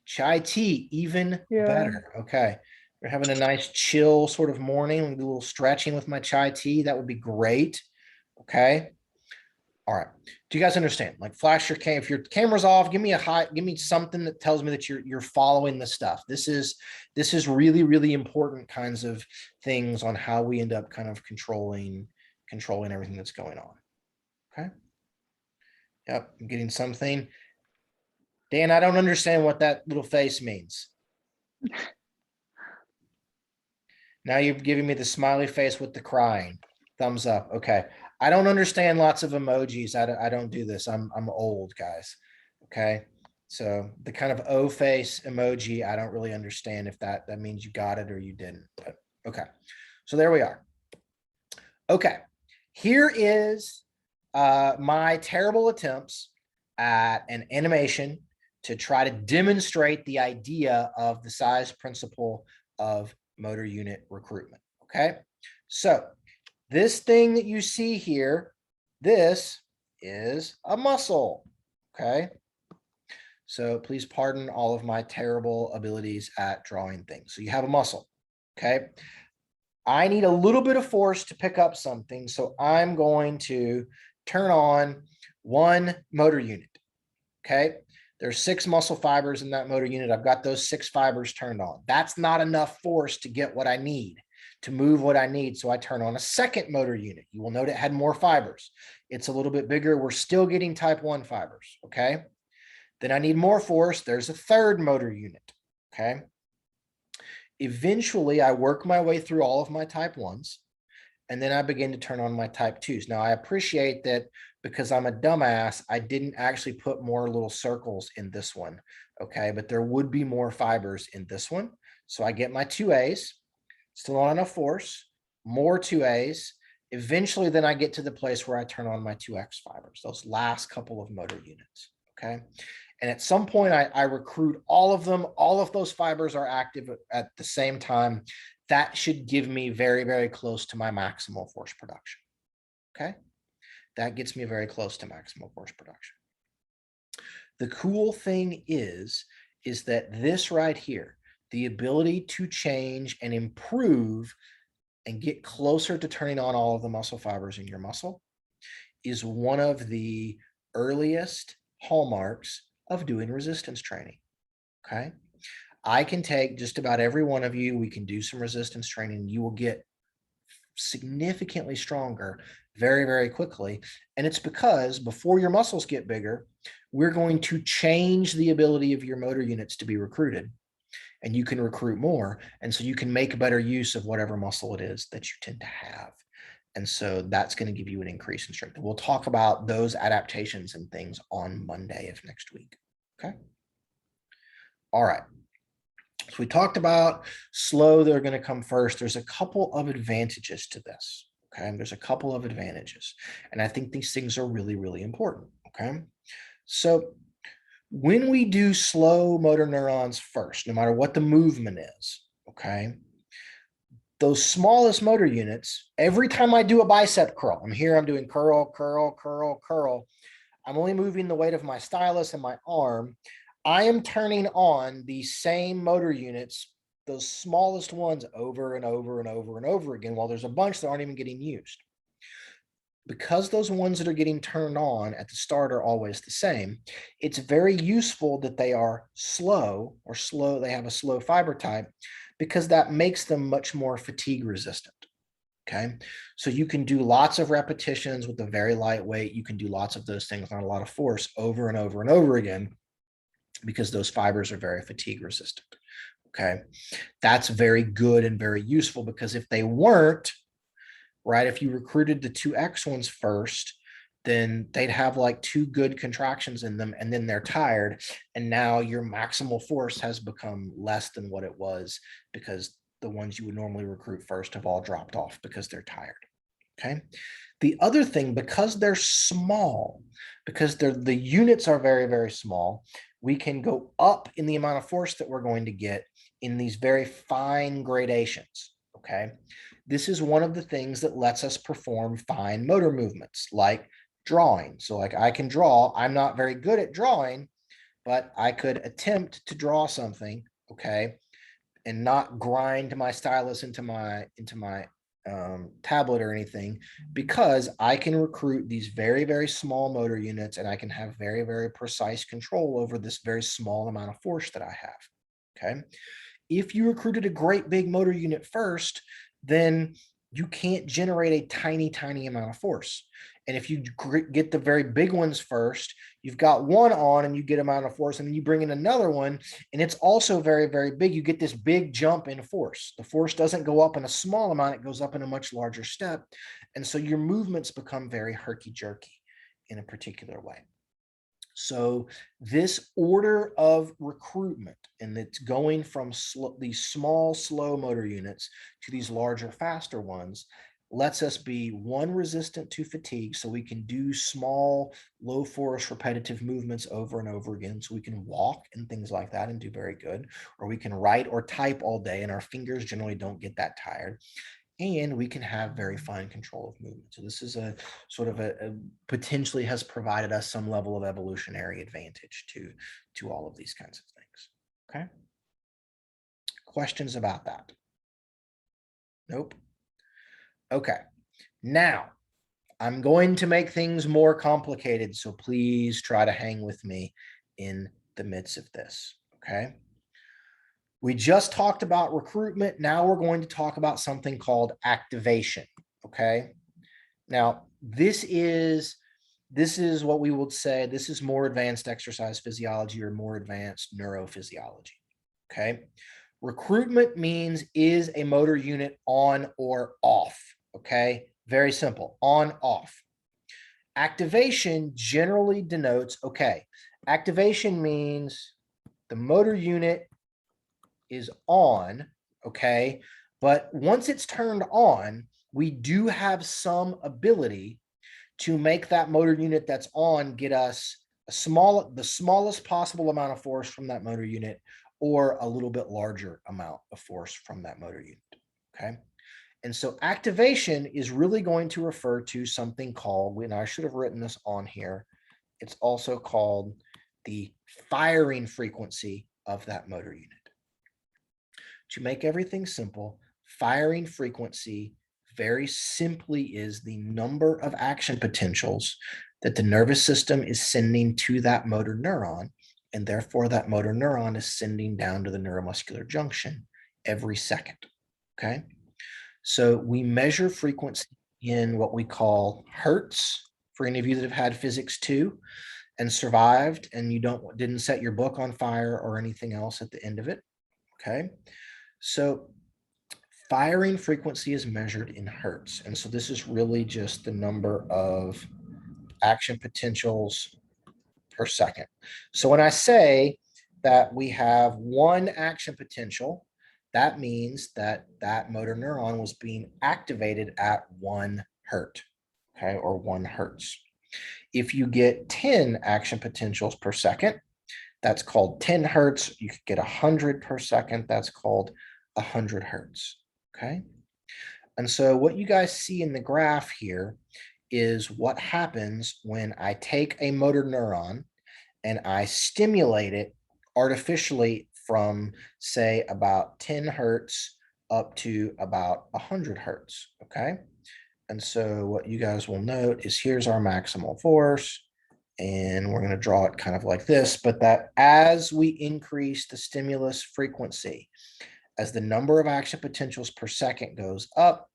A: Chai tea, even
H: Yeah.
A: better. Okay. We're having a nice chill sort of morning. We'll do a little stretching with my chai tea. That would be great. Okay. All right. Do you guys understand? Like, flash your camera. If your camera's off, give me something that tells me that you're following the stuff. This is really, really important kinds of things on how we end up kind of controlling everything that's going on. Okay. Yep. I'm getting something. Dan, I don't understand what that little face means. Now you're giving me the smiley face with the crying. Thumbs up. Okay. I don't understand lots of emojis. I don't do this. I'm old, guys. Okay. So the kind of O face emoji, I don't really understand if that means you got it or you didn't. But okay. So there we are. Okay. Here is my terrible attempts at an animation to try to demonstrate the idea of the size principle of motor unit recruitment. Okay. So this thing that you see here, this is a muscle. Okay. So please pardon all of my terrible abilities at drawing things. So you have a muscle. Okay. I need a little bit of force to pick up something. So I'm going to turn on one motor unit. Okay. There's 6 muscle fibers in that motor unit. I've got those 6 fibers turned on. That's not enough force to get what I need to move what I need. So I turn on a second motor unit. You will note it had more fibers. It's a little bit bigger. We're still getting type 1 fibers, okay? Then I need more force. There's a third motor unit, okay? Eventually, I work my way through all of my type 1s, and then I begin to turn on my type 2s. Now, I appreciate that because I'm a dumbass, I didn't actually put more little circles in this one, okay? But there would be more fibers in this one. So I get my 2As, still not enough force, more 2As. Eventually, then I get to the place where I turn on my 2X fibers, those last couple of motor units, okay? And at some point, I recruit all of them. All of those fibers are active at the same time. That should give me very, very close to my maximal force production, okay? That gets me very close to maximal force production. The cool thing is that this right here, the ability to change and improve and get closer to turning on all of the muscle fibers in your muscle is one of the earliest hallmarks of doing resistance training, okay? I can take just about every one of you, we can do some resistance training, you will get significantly stronger very, very quickly. And it's because before your muscles get bigger, we're going to change the ability of your motor units to be recruited, and you can recruit more. And so you can make better use of whatever muscle it is that you tend to have. And so that's going to give you an increase in strength. We'll talk about those adaptations and things on Monday of next week. Okay. All right. So we talked about slow, they're going to come first. There's a couple of advantages to this. Okay. There's a couple of advantages. And I think these things are really, really important. Okay. So when we do slow motor neurons first, no matter what the movement is, okay, those smallest motor units, every time I do a bicep curl, I'm doing curl, curl, curl, curl. I'm only moving the weight of my stylus and my arm. I am turning on these same motor units, those smallest ones, over and over and over and over again, while there's a bunch that aren't even getting used. Because those ones that are getting turned on at the start are always the same, it's very useful that they are slow, they have a slow fiber type, because that makes them much more fatigue resistant. Okay, so you can do lots of repetitions with a very light weight. You can do lots of those things, not a lot of force, over and over and over again, because those fibers are very fatigue resistant. Okay, that's very good and very useful, because if they weren't, right, if you recruited the 2X ones first, then they'd have like 2 good contractions in them, and then they're tired, and now your maximal force has become less than what it was, because the ones you would normally recruit first have all dropped off because they're tired. Okay. The other thing, because they're small, because the units are very, very small, we can go up in the amount of force that we're going to get in these very fine gradations. Okay. This is one of the things that lets us perform fine motor movements like drawing. So like I can draw, I'm not very good at drawing, but I could attempt to draw something, okay, and not grind my stylus into my tablet or anything, because I can recruit these very, very small motor units, and I can have very, very precise control over this very small amount of force that I have. Okay. If you recruited a great big motor unit first, then you can't generate a tiny, tiny amount of force. And if you get the very big ones first, you've got one on and you get amount of force, and then you bring in another one and it's also very, very big. You get this big jump in force. The force doesn't go up in a small amount, it goes up in a much larger step. And so your movements become very herky-jerky in a particular way. So this order of recruitment, and it's going from these small, slow motor units to these larger, faster ones, lets us be, one, resistant to fatigue, so we can do small, low force, repetitive movements over and over again. So we can walk and things like that and do very good, or we can write or type all day and our fingers generally don't get that tired. And we can have very fine control of movement. So this is a sort of a potentially has provided us some level of evolutionary advantage to all of these kinds of things. Okay. Questions about that? Nope. Okay. Now I'm going to make things more complicated, so please try to hang with me in the midst of this. Okay. We just talked about recruitment. Now we're going to talk about something called activation. Okay. Now, this is what we would say, this is more advanced exercise physiology or more advanced neurophysiology. Okay. Recruitment means is a motor unit on or off. Okay. Very simple, on, off. Activation generally denotes, okay, activation means the motor unit is on, okay, but once it's turned on, we do have some ability to make that motor unit that's on get us the smallest possible amount of force from that motor unit or a little bit larger amount of force from that motor unit, okay? And so activation is really going to refer to something called, and I should have written this on here, it's also called the firing frequency of that motor unit. To make everything simple, firing frequency very simply is the number of action potentials that the nervous system is sending to that motor neuron, and therefore that motor neuron is sending down to the neuromuscular junction every second, okay? So we measure frequency in what we call Hertz, for any of you that have had physics 2 and survived and you didn't set your book on fire or anything else at the end of it, okay? So firing frequency is measured in Hertz. And so this is really just the number of action potentials per second. So when I say that we have one action potential, that means that that motor neuron was being activated at 1 Hertz, okay, or 1 Hertz. If you get 10 action potentials per second, that's called 10 Hertz. You could get 100 per second. That's called 100 Hertz, okay? And so what you guys see in the graph here is what happens when I take a motor neuron and I stimulate it artificially from, say, about 10 Hertz up to about 100 Hertz, okay? And so what you guys will note is here's our maximal force, and we're going to draw it kind of like this, but that as we increase the stimulus frequency, as the number of action potentials per second goes up,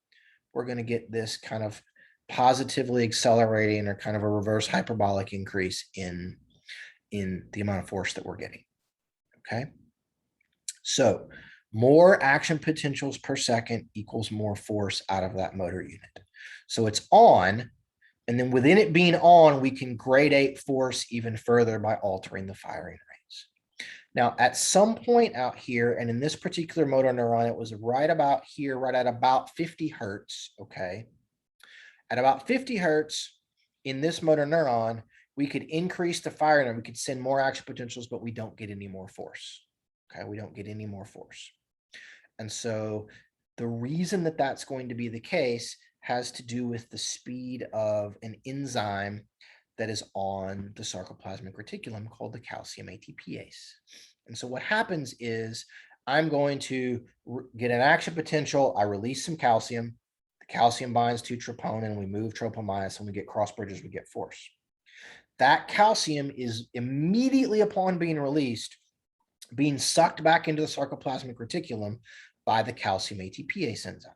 A: we're going to get this kind of positively accelerating or kind of a reverse hyperbolic increase in the amount of force that we're getting, okay? So more action potentials per second equals more force out of that motor unit. So it's on, and then within it being on, we can gradate force even further by altering the firing rates. Now, at some point out here, and in this particular motor neuron, it was right about here, right at about 50 Hertz, okay? At about 50 Hertz in this motor neuron, we could increase the firing rate. We could send more action potentials, but we don't get any more force. Okay, we don't get any more force. And so the reason that that's going to be the case has to do with the speed of an enzyme that is on the sarcoplasmic reticulum called the calcium ATPase. And so what happens is I'm going to get an action potential. I release some calcium. The calcium binds to troponin. We move tropomyosin. We get cross bridges. We get force. That calcium is immediately upon being released, being sucked back into the sarcoplasmic reticulum by the calcium ATPase enzyme.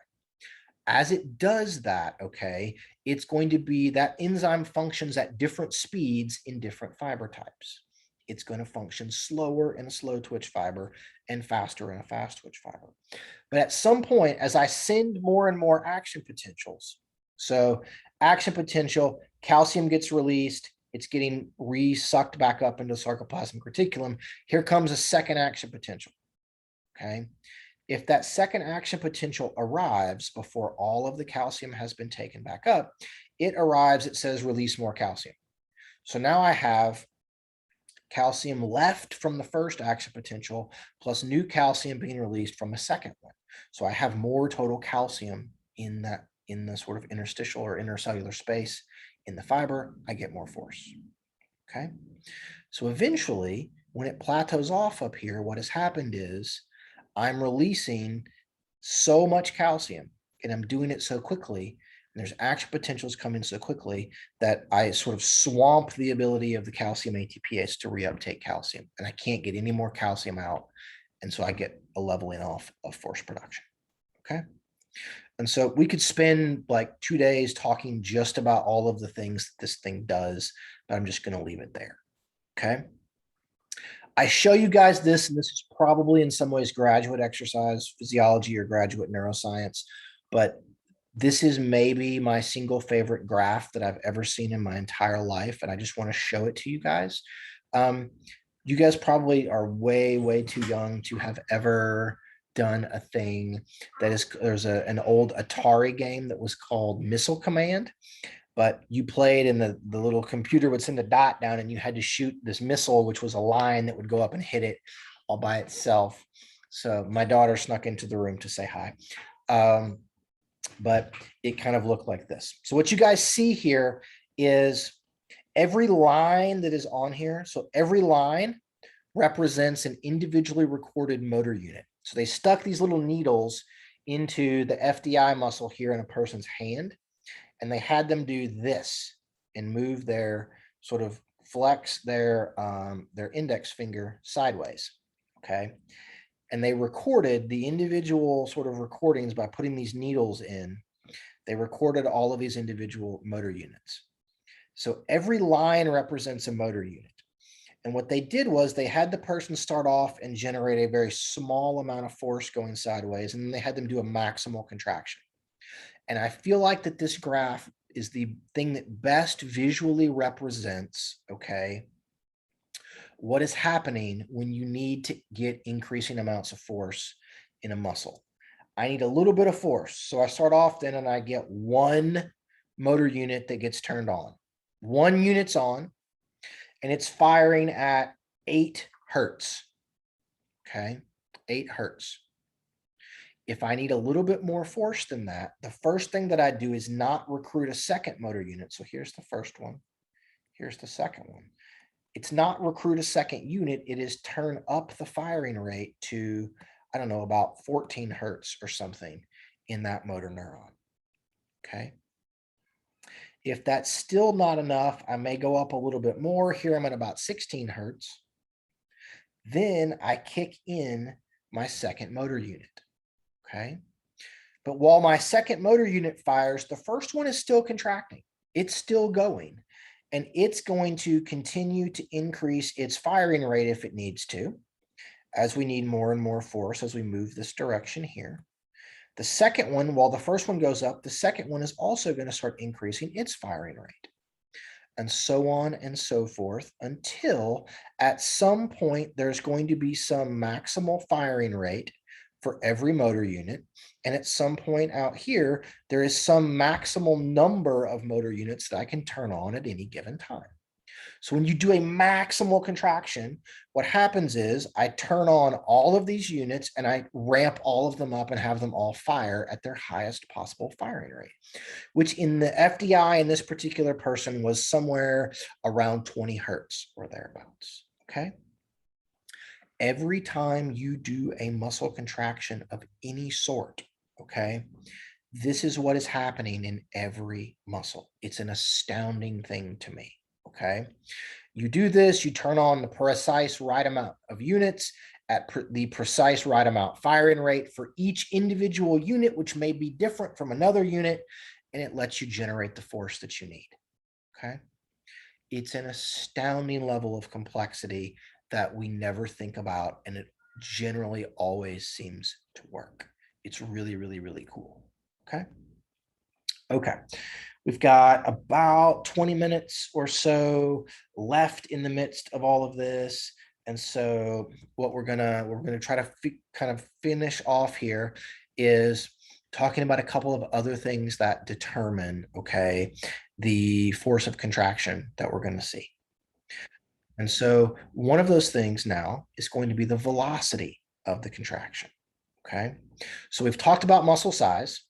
A: As it does that, okay, it's going to be that enzyme functions at different speeds in different fiber types. It's going to function slower in a slow twitch fiber and faster in a fast twitch fiber. But at some point, as I send more and more action potentials, so action potential, calcium gets released, it's getting re-sucked back up into the sarcoplasmic reticulum. Here comes a second action potential, okay? If that second action potential arrives before all of the calcium has been taken back up, it arrives, it says release more calcium. So now I have calcium left from the first action potential plus new calcium being released from a second one. So I have more total calcium in the sort of interstitial or intercellular space in the fiber. I get more force, okay? So eventually, when it plateaus off up here, what has happened is I'm releasing so much calcium and I'm doing it so quickly, and there's action potentials coming so quickly that I sort of swamp the ability of the calcium ATPase to reuptake calcium, and I can't get any more calcium out And so I get a leveling off of force production. Okay. And so we could spend like 2 days talking just about all of the things that this thing does, but I'm just going to leave it there. Okay. I show you guys this, and this is probably in some ways graduate exercise physiology or graduate neuroscience, but this is maybe my single favorite graph that I've ever seen in my entire life. And I just want to show it to you guys. You guys probably are way, way too young to have ever done a thing that is, there's an old Atari game that was called Missile Command, but you played and the little computer would send a dot down and you had to shoot this missile, which was a line that would go up and hit it all by itself. So my daughter snuck into the room to say hi. But it kind of looked like this. So what you guys see here is every line that is on here. So every line represents an individually recorded motor unit. So they stuck these little needles into the FDI muscle here in a person's hand, and they had them do this and move their sort of flex their index finger sideways. Okay. And they recorded the individual sort of recordings by putting these needles in. They recorded all of these individual motor units. So every line represents a motor unit. And what they did was they had the person start off and generate a very small amount of force going sideways, and then they had them do a maximal contraction. And I feel like that this graph is the thing that best visually represents, okay, what is happening when you need to get increasing amounts of force in a muscle. I need a little bit of force. So I start off then and I get one motor unit that gets turned on. 1 unit's on and it's firing at 8 Hertz. Okay, 8 Hertz. If I need a little bit more force than that, the first thing that I do is not recruit a second motor unit. So here's the first one. Here's the second one. It's not recruit a second unit. It is turn up the firing rate to, I don't know, about 14 Hertz or something in that motor neuron. Okay. If that's still not enough, I may go up a little bit more. Here I'm at about 16 Hertz. Then I kick in my second motor unit. Okay. But while my second motor unit fires, the first one is still contracting. It's still going. And it's going to continue to increase its firing rate if it needs to, as we need more and more force as we move this direction here. The second one, while the first one goes up, the second one is also going to start increasing its firing rate, and so on and so forth, until at some point there's going to be some maximal firing rate for every motor unit. And at some point out here, there is some maximal number of motor units that I can turn on at any given time. So when you do a maximal contraction, what happens is I turn on all of these units and I ramp all of them up and have them all fire at their highest possible firing rate, which in the FDI in this particular person was somewhere around 20 Hertz or thereabouts. Okay. Every time you do a muscle contraction of any sort, okay, this is what is happening in every muscle. It's an astounding thing to me, okay? You do this, you turn on the precise right amount of units at the precise right amount firing rate for each individual unit, which may be different from another unit, and it lets you generate the force that you need, okay? It's an astounding level of complexity that we never think about, and it generally always seems to work. It's really, really, really cool. Okay. Okay. We've got about 20 minutes or so left in the midst of all of this. And so what we're gonna try to kind of finish off here is talking about a couple of other things that determine, okay, the force of contraction that we're going to see. And so one of those things now is going to be the velocity of the contraction. Okay. So we've talked about muscle size.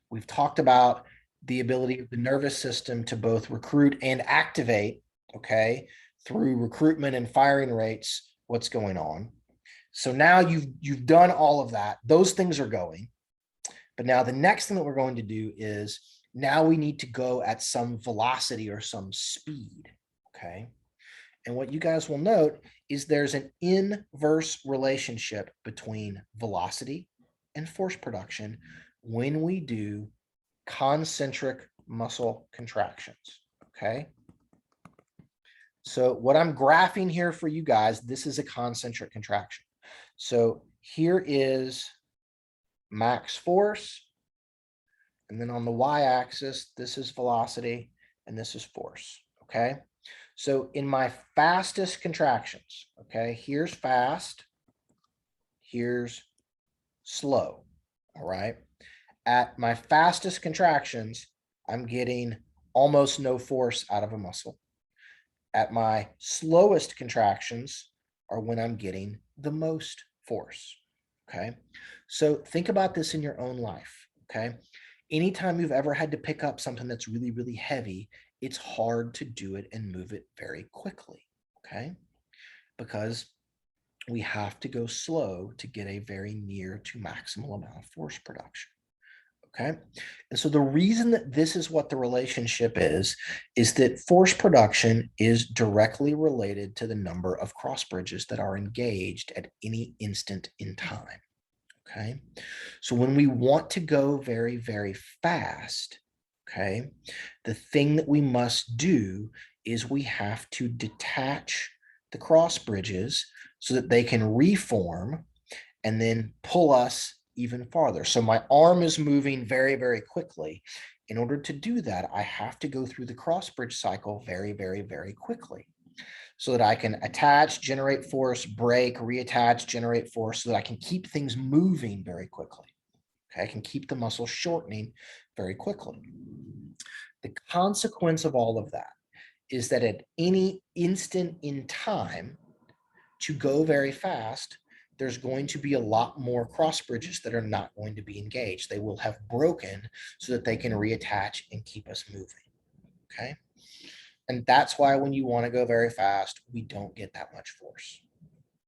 A: We've talked about the ability of the nervous system to both recruit and activate, okay, through recruitment and firing rates, what's going on. So now you've done all of that. Those things are going. But now the next thing that we're going to do is now we need to go at some velocity or some speed. Okay. And what you guys will note is there's an inverse relationship between velocity and force production when we do concentric muscle contractions, okay? So what I'm graphing here for you guys, this is a concentric contraction. So here is max force, and then on the y-axis, this is velocity, and this is force, okay? So in my fastest contractions, okay, here's fast, here's slow, all right? At my fastest contractions, I'm getting almost no force out of a muscle. At my slowest contractions are when I'm getting the most force, okay? So think about this in your own life, okay? Anytime you've ever had to pick up something that's really, really heavy, it's hard to do it and move it very quickly, okay? Because we have to go slow to get a very near to maximal amount of force production. Okay. And so the reason that this is what the relationship is that force production is directly related to the number of cross bridges that are engaged at any instant in time. Okay. So when we want to go very, very fast, okay, the thing that we must do is we have to detach the cross bridges so that they can reform and then pull us even farther. So my arm is moving very, very quickly. In order to do that, I have to go through the Crossbridge cycle very, very, very quickly so that I can attach, generate force, break, reattach, generate force so that I can keep things moving very quickly. Okay, I can keep the muscle shortening very quickly. The consequence of all of that is that at any instant in time, to go very fast, there's going to be a lot more cross bridges that are not going to be engaged. They will have broken so that they can reattach and keep us moving, okay? And that's why when you want to go very fast, we don't get that much force,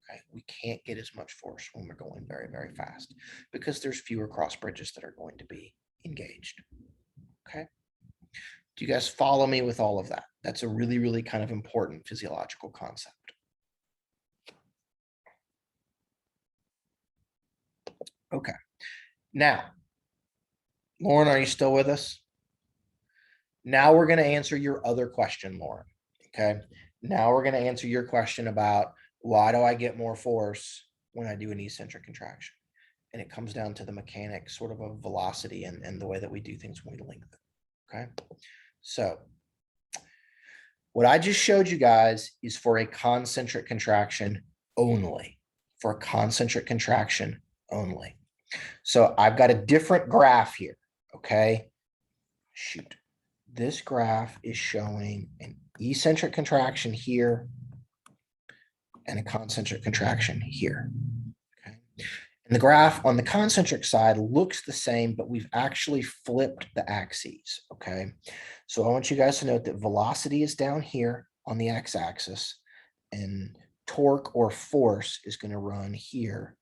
A: okay? We can't get as much force when we're going very, very fast because there's fewer cross bridges that are going to be engaged, okay? Do you guys follow me with all of that? That's a really, really kind of important physiological concept. Okay. Now, Lauren, are you still with us? Now we're going to answer your other question, Lauren. Okay. Now we're going to answer your question about why do I get more force when I do an eccentric contraction? And it comes down to the mechanics sort of velocity and the way that we do things when we lengthen. Okay. So what I just showed you guys is for a concentric contraction only. For a concentric contraction only. So I've got a different graph here, okay? Shoot. This graph is showing an eccentric contraction here and a concentric contraction here, okay? And the graph on the concentric side looks the same, but we've actually flipped the axes, okay? So I want you guys to note that velocity is down here on the x-axis and torque or force is going to run here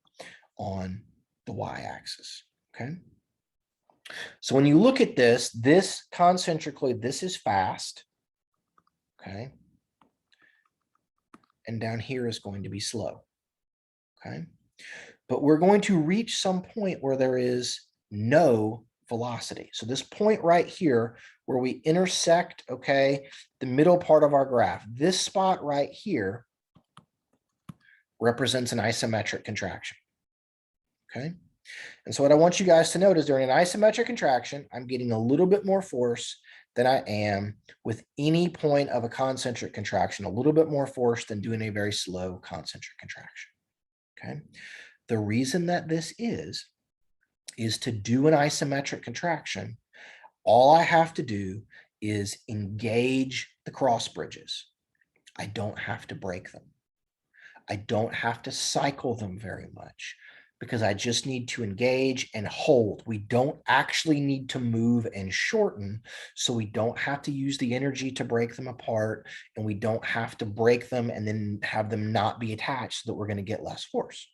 A: on the y-axis, okay? So when you look at this concentrically, this is fast, okay? And down here is going to be slow, okay? But we're going to reach some point where there is no velocity. So this point right here where we intersect, okay, the middle part of our graph, this spot right here represents an isometric contraction. Okay. And so what I want you guys to note is during an isometric contraction, I'm getting a little bit more force than I am with any point of a concentric contraction, a little bit more force than doing a very slow concentric contraction. Okay. The reason that this is to do an isometric contraction, all I have to do is engage the cross bridges. I don't have to break them. I don't have to cycle them very much because I just need to engage and hold. We don't actually need to move and shorten, so we don't have to use the energy to break them apart, and we don't have to break them and then have them not be attached so that we're going to get less force.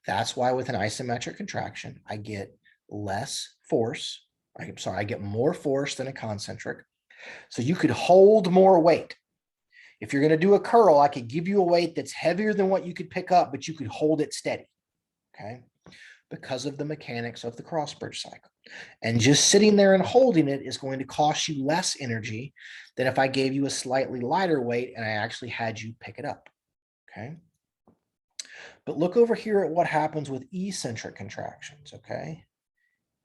A: That's why with an isometric contraction, I get less force. I get more force than a concentric. So you could hold more weight. If you're going to do a curl, I could give you a weight that's heavier than what you could pick up, but you could hold it steady. Okay. Because of the mechanics of the Crossbridge cycle. And just sitting there and holding it is going to cost you less energy than if I gave you a slightly lighter weight and I actually had you pick it up. Okay. But look over here at what happens with eccentric contractions. Okay.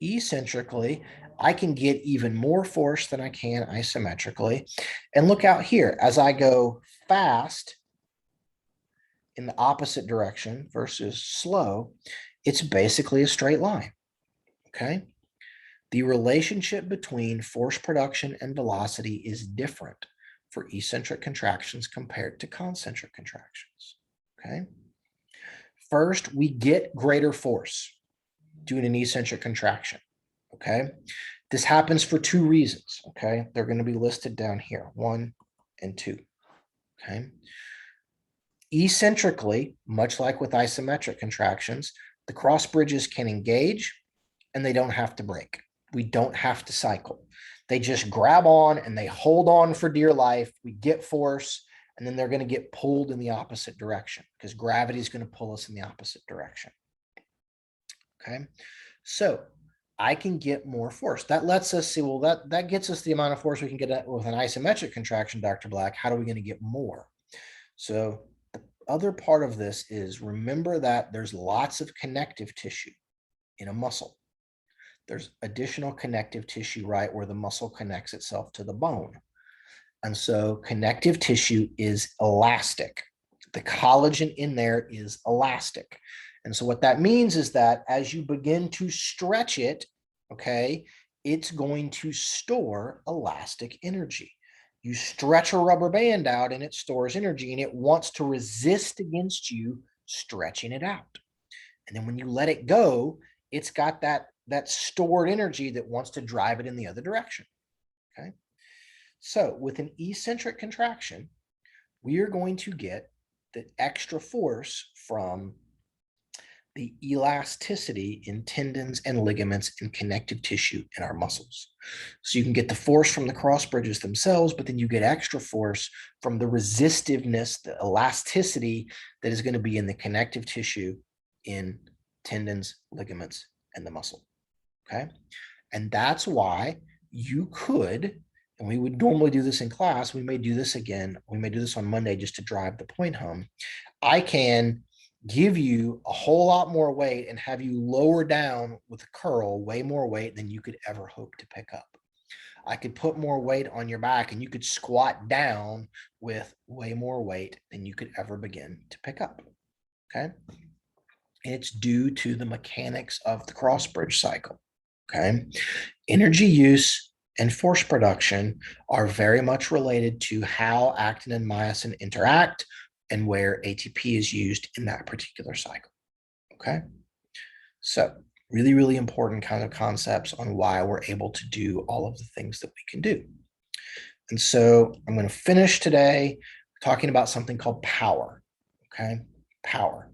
A: Eccentrically, I can get even more force than I can isometrically. And look out here, as I go fast in the opposite direction versus slow, it's basically a straight line. Okay. The relationship between force production and velocity is different for eccentric contractions compared to concentric contractions. Okay. First, we get greater force doing an eccentric contraction. Okay. This happens for two reasons. Okay. They're going to be listed down here, 1 and 2. Okay. Eccentrically, much like with isometric contractions, the cross bridges can engage and they don't have to break. We don't have to cycle. They just grab on and they hold on for dear life. We get force, and then they're going to get pulled in the opposite direction because gravity is going to pull us in the opposite direction. Okay. So I can get more force. That lets us see, well, that gets us the amount of force we can get with an isometric contraction, Dr. Black. How are we going to get more? So the other part of this is remember that there's lots of connective tissue in a muscle. There's additional connective tissue right where the muscle connects itself to the bone. And so connective tissue is elastic. The collagen in there is elastic. And so what that means is that as you begin to stretch it, okay, it's going to store elastic energy. You stretch a rubber band out and it stores energy and it wants to resist against you stretching it out. And then when you let it go, it's got that stored energy that wants to drive it in the other direction. Okay. So with an eccentric contraction, we are going to get the extra force from the elasticity in tendons and ligaments and connective tissue in our muscles. So you can get the force from the cross bridges themselves, but then you get extra force from the resistiveness, the elasticity that is going to be in the connective tissue in tendons, ligaments, and the muscle. Okay. And that's why you could, and we would normally do this in class, we may do this again, we may do this on Monday just to drive the point home. I can give you a whole lot more weight and have you lower down with a curl way more weight than you could ever hope to pick up. I could put more weight on your back and you could squat down with way more weight than you could ever begin to pick up. Okay. And it's due to the mechanics of the Crossbridge cycle. Okay. Energy use and force production are very much related to how actin and myosin interact and where ATP is used in that particular cycle. Okay. So really, really important kind of concepts on why we're able to do all of the things that we can do. And so I'm going to finish today talking about something called power. Okay. Power.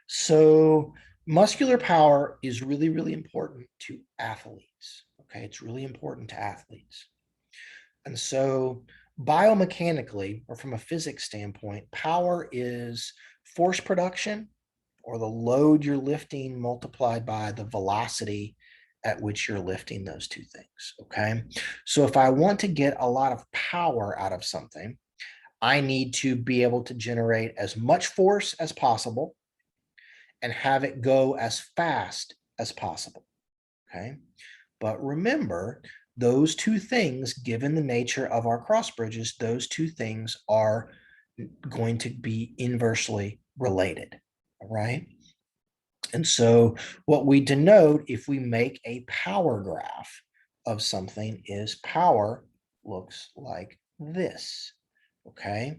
A: So muscular power is really, really important to athletes. Okay. It's really important to athletes. And so biomechanically, or from a physics standpoint, power is force production or the load you're lifting multiplied by the velocity at which you're lifting those two things. Okay. So if I want to get a lot of power out of something, I need to be able to generate as much force as possible and have it go as fast as possible. Okay. But remember, those two things, given the nature of our cross bridges, those two things are going to be inversely related. All right. And so what we denote if we make a power graph of something is power looks like this. Okay.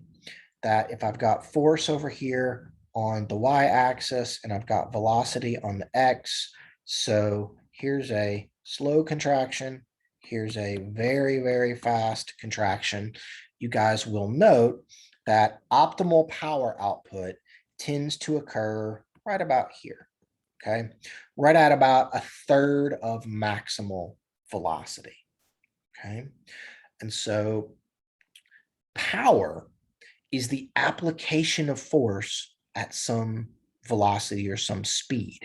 A: That if I've got force over here on the y-axis and I've got velocity on the x, so here's a slow contraction, here's a very, very fast contraction. You guys will note that optimal power output tends to occur right about here, okay? Right at about a third of maximal velocity, okay? And so Power is the application of force at some velocity or some speed.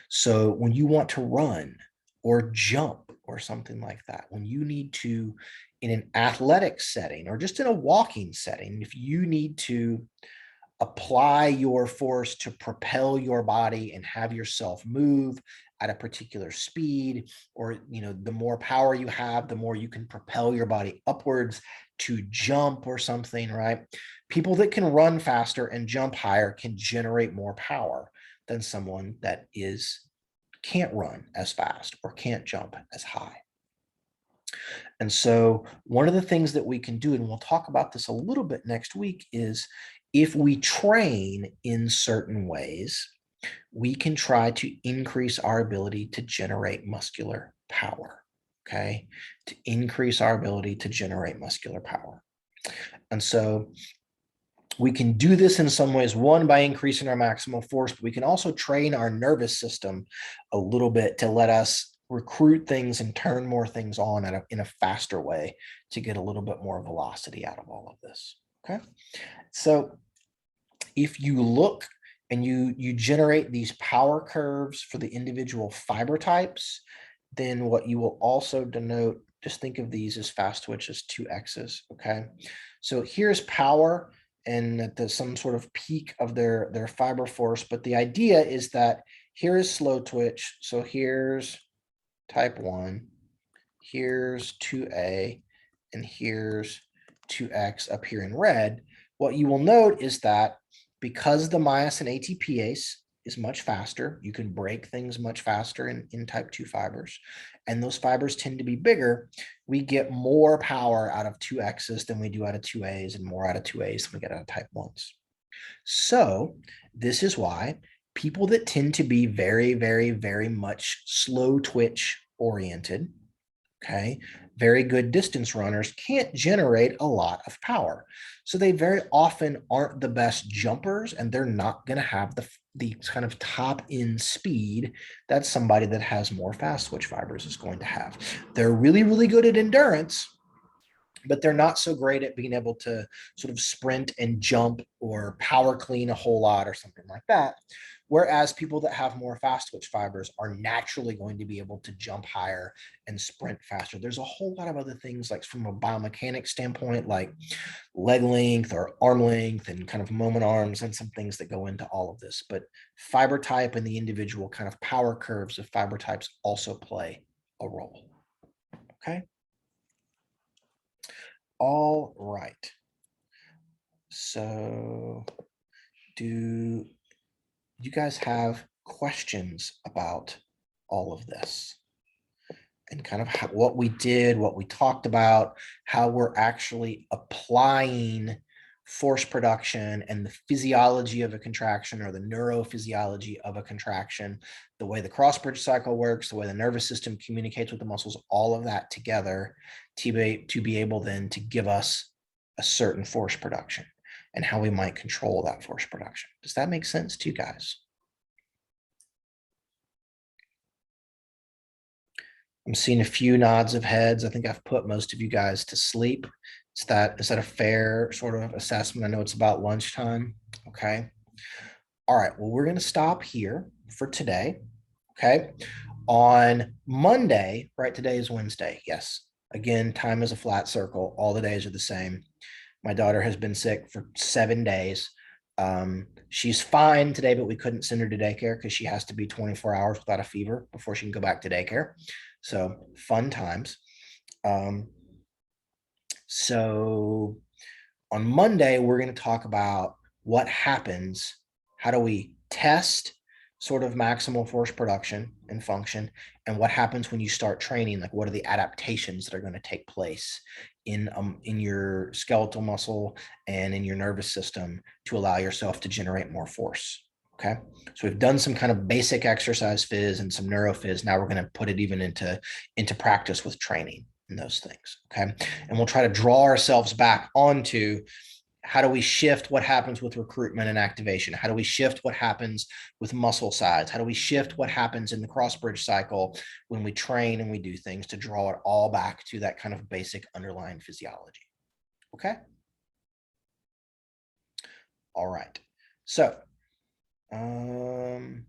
A: So when you want to run or jump or something like that, when you need to, in an athletic setting or just in a walking setting, if you need to apply your force to propel your body and have yourself move at a particular speed, or the more power you have, the more you can propel your body upwards to jump or something, right? People that can run faster and jump higher can generate more power than someone that can't run as fast or can't jump as high. And so one of the things that we can do, and we'll talk about this a little bit next week, is if we train in certain ways, we can try to increase our ability to generate muscular power, okay? To increase our ability to generate muscular power. And so we can do this in some ways, one, by increasing our maximal force, but we can also train our nervous system a little bit to let us recruit things and turn more things on in a faster way to get a little bit more velocity out of all of this, okay? So if you look and you generate these power curves for the individual fiber types, then what you will also denote, just think of these as fast twitch as 2x's, okay? So here's power and at some sort of peak of their fiber force, but the idea is that here is slow twitch. So here's type 1, here's 2a, and here's 2x up here in red. What you will note is that because the myosin ATPase is much faster, you can break things much faster in type 2 fibers, and those fibers tend to be bigger, we get more power out of 2x's than we do out of 2a's, and more out of 2a's than we get out of type 1s. So this is why people that tend to be very, very, very much slow twitch oriented, okay, very good distance runners, can't generate a lot of power. So they very often aren't the best jumpers, and they're not going to have the kind of top end speed that somebody that has more fast twitch fibers is going to have. They're really, really good at endurance, but they're not so great at being able to sort of sprint and jump or power clean a whole lot or something like that. Whereas people that have more fast twitch fibers are naturally going to be able to jump higher and sprint faster. There's a whole lot of other things, like from a biomechanics standpoint, like leg length or arm length and kind of moment arms and some things that go into all of this. But fiber type and the individual kind of power curves of fiber types also play a role. Okay. All right. So do you guys have questions about all of this and kind of what we did, what we talked about, how we're actually applying force production and the physiology of a contraction or the neurophysiology of a contraction, the way the Crossbridge cycle works, the way the nervous system communicates with the muscles, all of that together to be able then to give us a certain force production and how we might control that force production. Does that make sense to you guys? I'm seeing a few nods of heads. I think I've put most of you guys to sleep. Is that a fair sort of assessment? I know it's about lunchtime. Okay. All right. Well, we're going to stop here for today. Okay. On Monday, right? Today is Wednesday. Yes. Again, time is a flat circle. All the days are the same. My daughter has been sick for 7 days. She's fine today, but we couldn't send her to daycare because she has to be 24 hours without a fever before she can go back to daycare. So fun times. So on Monday, we're going to talk about what happens. How do we test sort of maximal force production and function, and what happens when you start training? Like, what are the adaptations that are going to take place in your skeletal muscle and in your nervous system to allow yourself to generate more force? Okay, so we've done some kind of basic exercise phys and some neurophys. Now we're going to put it even into practice with training and those things. Okay, and we'll try to draw ourselves back onto how do we shift what happens with recruitment and activation? How do we shift what happens with muscle size? How do we shift what happens in the Crossbridge cycle when we train and we do things to draw it all back to that kind of basic underlying physiology? Okay. All right. So, um,